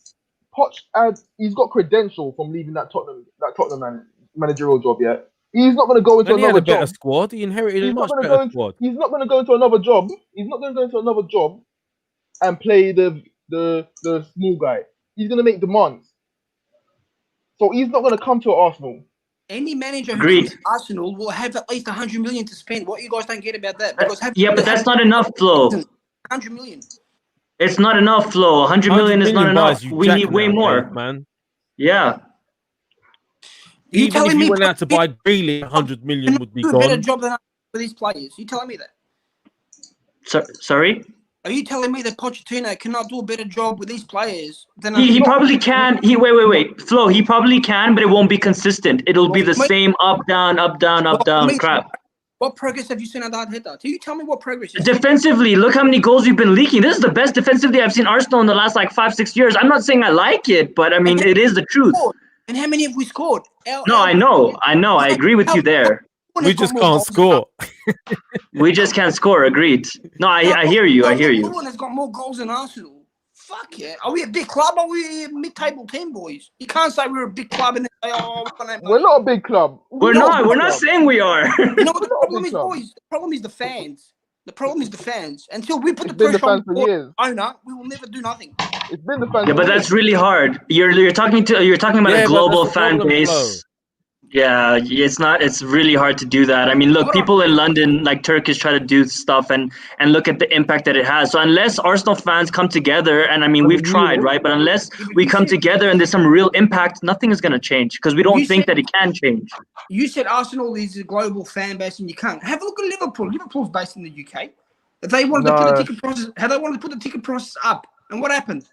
He's got credential from leaving that Tottenham managerial job. Yeah, he's not going to go into And he had another a better job. squad. He inherited a much gonna better squad. He's not going to go into another job. He's not going to go into another job and play the small guy. He's going to make demands. So he's not going to come to Arsenal. Any manager who Agreed. comes to Arsenal will have at least 100 million to spend. What you guys don't get about that? But that's not enough, Flo. 100 million. It's not enough, Flo. 100 million is not enough. We need way more, man. Yeah. Even if you went out to buy Greeley, 100 million would be do a better gone. job than us with these players. You telling me that? Sorry? Are you telling me that Pochettino cannot do a better job with these players than He probably can. Wait. Flo, he probably can, but it won't be consistent. It'll be the same up, down crap. What progress have you seen under Arteta? Do you tell me what progress? Defensively, look how many goals we've been leaking. This is the best defensively I've seen Arsenal in the last 5-6 years. I'm not saying I like it, but I mean, it is the truth. And how many have we scored? No, I know. I agree with you there. We just can't score. We just can't score. Agreed. No, I hear you. I hear you. Everyone has got more goals than Arsenal. Fuck yeah. Are we a big club? Or are we a mid-table team, boys? You can't say we're a big club and then say, we're not a big club. We're not. We're not saying we are. You know what the problem is, boys? The problem is the fans. The problem is the fans. Until we put the pressure on the owner, we will never do nothing. It's been the fans. Yeah, but that's really hard. You're talking about a global fan base. Yeah, it's really hard to do that. I mean, look, people in London, like Turkish, try to do stuff and look at the impact that it has. So unless Arsenal fans come together, and I mean, we've tried, right? But unless we come together and there's some real impact, nothing is going to change because we don't think that it can change. You said Arsenal is a global fan base and you can't. Have a look at Liverpool. Liverpool's based in the UK. They wanted to put the ticket prices, they wanted to put the ticket prices up. And what happened?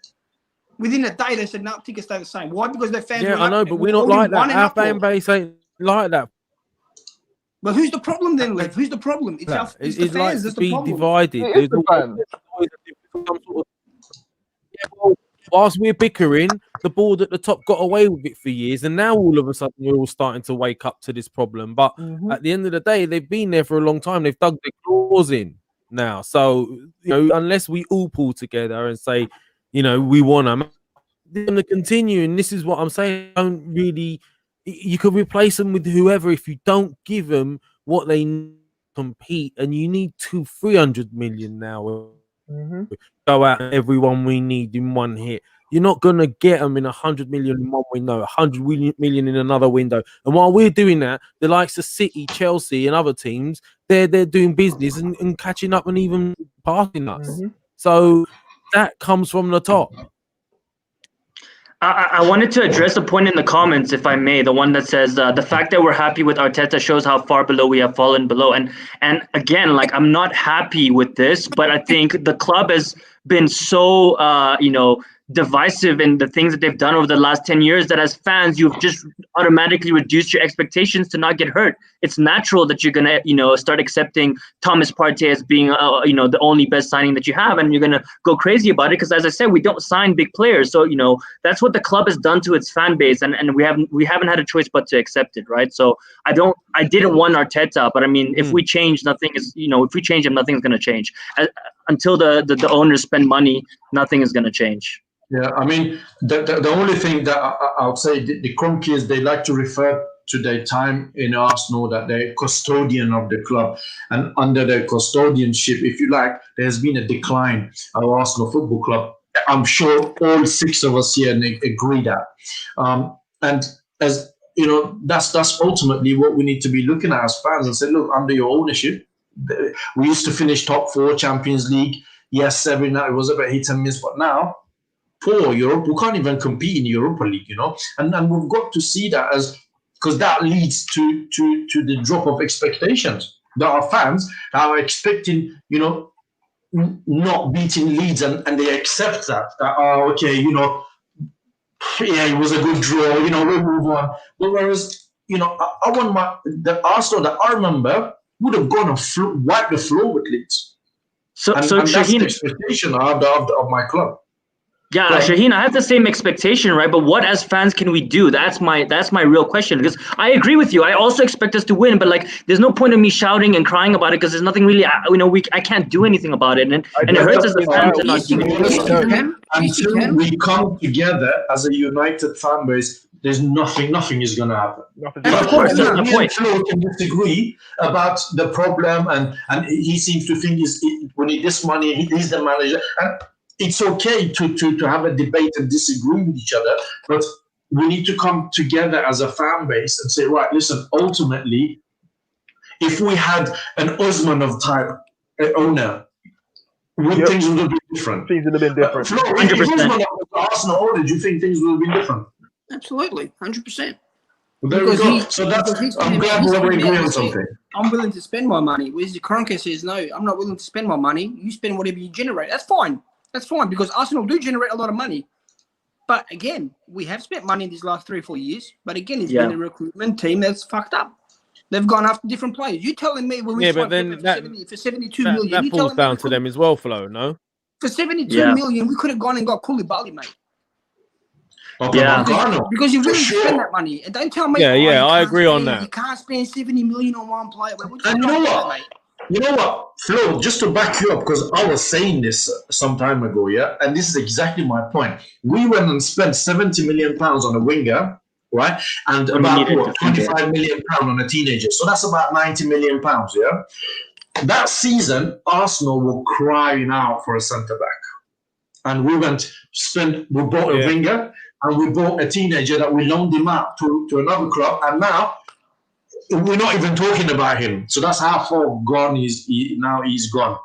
Within a day, they said, no, tickets stay the same. Why? Because their fans. Yeah, I know, but we're not like that. Our fan base ain't like that. But who's the problem then, Lev? Who's the problem? It's the fans. That's the problem. Divided. It is the fans. Whilst we're bickering, the board at the top got away with it for years, and now all of a sudden we're all starting to wake up to this problem. But at the end of the day, they've been there for a long time. They've dug their claws in now. So, unless we all pull together and say, we want them, they're going to continue. And this is what I'm saying. Don't really, you could replace them with whoever if you don't give them what they need to compete. And you need 200-300 million now. Go out everyone we need in one hit. You're not going to get them in 100 million in one window, 100 million in another window. And while we're doing that, the likes of City, Chelsea, and other teams, they're doing business and catching up and even passing us. So that comes from the top. I wanted to address a point in the comments, if I may, the one that says the fact that we're happy with Arteta shows how far below we have fallen below. And again, like, I'm not happy with this, but I think the club has been so, divisive in the things that they've done over the last 10 years that as fans, you've just automatically reduced your expectations to not get hurt. It's natural that you're going to, start accepting Thomas Partey as being, the only best signing that you have. And you're going to go crazy about it because, as I said, we don't sign big players. So, that's what the club has done to its fan base. And we haven't had a choice but to accept it, right? So I didn't want Arteta, but I mean, if we change, nothing is, if we change him, nothing's going to change. Until the owners spend money, nothing is going to change. Yeah, I mean, the only thing that I would say, the Cronkies, they like to refer to their time in Arsenal that they're custodian of the club. And under their custodianship, if you like, there has been a decline of Arsenal Football Club. I'm sure all six of us here agree that. And as that's ultimately what we need to be looking at as fans and say, look, under your ownership, we used to finish top 4 Champions League. Yes, every night it was a bit hit and miss, but now, poor Europe, we can't even compete in Europa League, and we've got to see that because that leads to the drop of expectations. There are fans that are expecting, not beating Leeds, and they accept that okay, yeah, it was a good draw. You know, we'll move on. But whereas, you know, I want the Arsenal that I remember would have gone and wiped the floor with Leeds. So And that's the Shaheen, expectation of my club. yeah, Well, Shaheen, I have the same expectation, right? But what as fans can we do? That's my real question. Because I agree with you. I also expect us to win, but like, there's no point in me shouting and crying about it because there's nothing really. I can't do anything about it, and it hurts as a fan to not Yes, you do anything. yes, you can. Yes, you until can. we come together as a united fan base, there's nothing is going to happen. Of course, that's the Me point. and Flo can disagree about the problem, and he seems to think we need this money, he's the manager. And it's okay to have a debate and disagree with each other, but we need to come together as a fan base and say, right, listen, ultimately, if we had an Osman of type owner, things would have been different. Things would have been different. Flo, if Osman was the Arsenal owner, do you think things would have been different? Absolutely, 100%. Well, there we go. So I'm glad we agree on something. I'm willing to spend my money. Whereas the Kroenke says, no, I'm not willing to spend my money. You spend whatever you generate. That's fine. That's fine because Arsenal do generate a lot of money. But again, we have spent money in these last 3 or 4 years. But again, it's been a recruitment team that's fucked up. They've gone after different players. You telling me when we signed Pepe for 72 million, that falls down to them as well, Flo, no? For 72 million, we could have gone and got Koulibaly, mate. Because you're willing to spend that money. And don't tell me, I agree on that. You can't spend 70 million on one player. And you know what? You know what, Flo, just to back you up, because I was saying this some time ago, and this is exactly my point. We went and spent £70 million on a winger, right? And about £25 million on a teenager. So that's about £90 million, yeah? That season, Arsenal were crying out for a centre-back. And we bought a winger, and we bought a teenager that we loaned him out to another club, and now we're not even talking about him. So that's how far gone he's gone.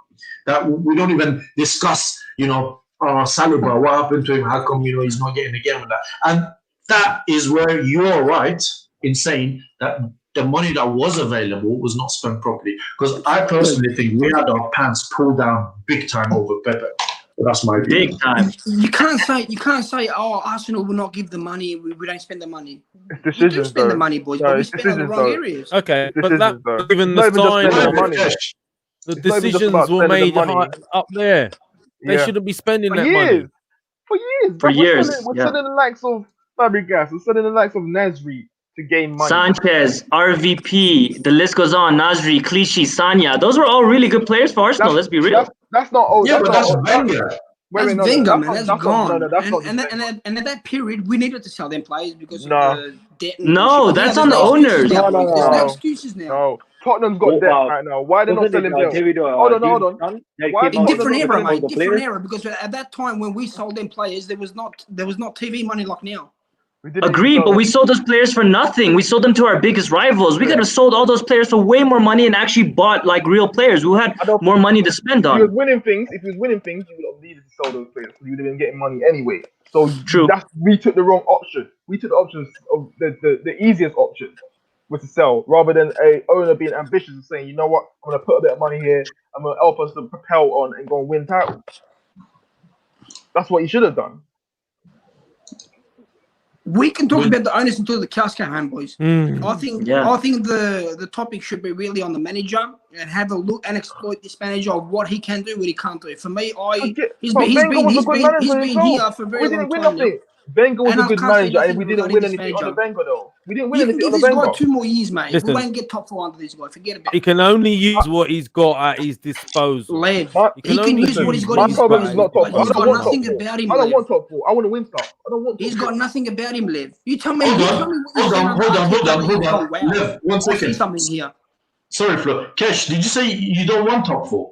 That we don't even discuss, Saliba, what happened to him, how come, he's not getting the game with that. And that is where you're right in saying that the money that was available was not spent properly. Because I personally think we had our pants pulled down big time over Pepe. That's my view. Big time. You can't say, oh, Arsenal will not give the money. We don't spend the money. It's we do spend the money, boys, but we spend on the wrong areas. Okay, but that even the sign, the decisions were made up there. They shouldn't be spending that money. For years. We're sending the likes of Fabregas. We're sending the likes of Nasri to gain money. Sanchez, RVP, the list goes on. Nasri, Clichy, Sanya. Those were all really good players for Arsenal. Let's be real. That's not old. Yeah, but that's Wenger. That's Wenger, man. That's gone. And at that period, we needed to sell them players because of the debt. No, that's on the owners. There's no excuses now. No. Tottenham's got debt right now. Why are they not selling them? Hold on. In different era, mate. Different era, because at that time when we sold them players, there was not TV money like now. Agreed, but we sold those players for nothing. We sold them to our biggest rivals. We could have sold all those players for way more money and actually bought like real players who had more money to spend on. If he was winning things, you would have needed to sell those players. You would have been getting money anyway. So true. We took the wrong option. We took the options of the easiest option was to sell, rather than a owner being ambitious and saying, you know what, I'm gonna put a bit of money here. I'm gonna help us to propel on and go and win titles. That's what you should have done. We can talk about the owners until the cows come home, boys. I think the topic should be really on the manager and have a look and exploit this manager of what he can do, what he can't do. For me, he's been here for a very long time. Wenger was a good manager, and we didn't win anything under Wenger, though. We didn't win anything under Wenger. He's got 2 more years, mate. Listen, we won't get top 4 under this guy. Forget about it. He can only use what he's got at his disposal. He can use what he's got at his disposal. He's got nothing about him. I don't want top 4. I want to win stuff. I don't want. He's got nothing about him, Lev. You tell me. Hold on. Lev, 1 second. Something here. Sorry, Flo. Kesh, did you say you don't want top 4?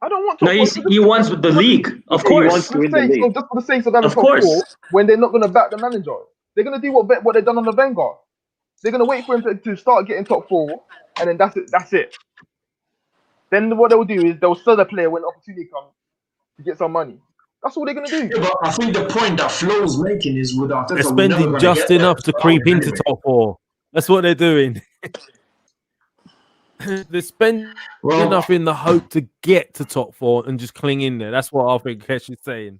I don't want top 4. No, he wants the league. Of course. Just for the sake of having top 4, when they're not going to back the manager. They're going to do what they've done on the Wenger. They're going to wait for him to start getting top 4, and then that's it. Then what they'll do is they'll sell the player when the opportunity comes to get some money. That's all they're going to do. Yeah, but I think the point that Flo's making is with Arteta, they're spending just enough to creep into top 4. That's what they're doing. They spend enough in the hope to get to top 4 and just cling in there. That's what I think Kesh is saying.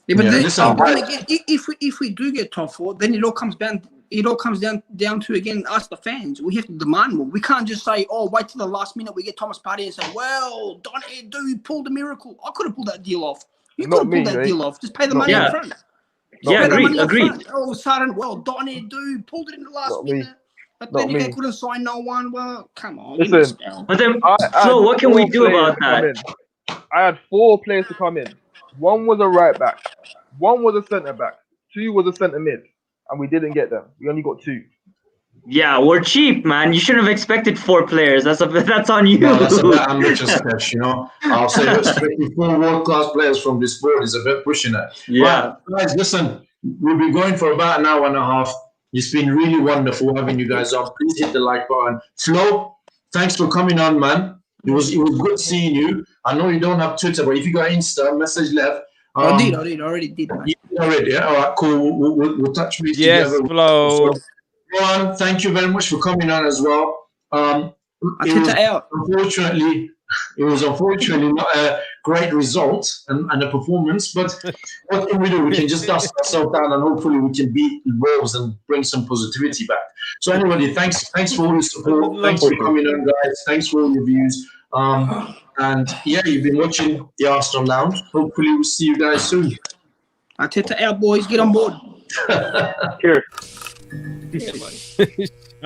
Yeah, but Yeah, then, listen, then guys. again, if we do get top 4, then it all comes down to again us the fans. We have to demand more. We can't just say, oh, wait till the last minute we get Thomas Partey and say, well, Don Edu pulled a miracle. I could have pulled that deal off. You could have pulled that deal off. Just pay the money me. up front. Yeah, Pay the agreed, money up agreed. front. All of a sudden, well, Don Edu pulled it in the last Not me. minute. But Not then me. they couldn't sign no one. Well, come on. Give me a Listen, spell. But then, I Flo, had what can we 4 do players about come that? in. I had 4 players to come in. 1 was a right back. 1 was a centre back. 2 was a centre mid. And we didn't get them. We only got 2. Yeah, we're cheap, man. You shouldn't have expected 4 players. That's on you. No, that's a bit ambitious, Cash, you know. I'll say expecting 4 world-class players from this board is a bit pushing it. Yeah. Right, guys, listen, we'll be going for about an hour and a half. It's been really wonderful having you guys on. Please hit the like button. Flo, thanks for coming on, man. It was good seeing you. I know you don't have Twitter, but if you got Insta, message left. I did. I already did, man. You did already, yeah? All right, cool. We'll touch base Yes, together. Flo. So, Ron, thank you very much for coming on as well. It was unfortunately not a great result and a performance, but what can we do? We can just dust ourselves down and hopefully we can beat the Wolves and bring some positivity back. So anybody, thanks for all your support. Thanks for coming on, guys. Thanks for all your views. And yeah, you've been watching the Arsenal Lounge. Hopefully we'll see you guys soon. Arteta out, boys. Get on board. Cheers. Yeah, buddy.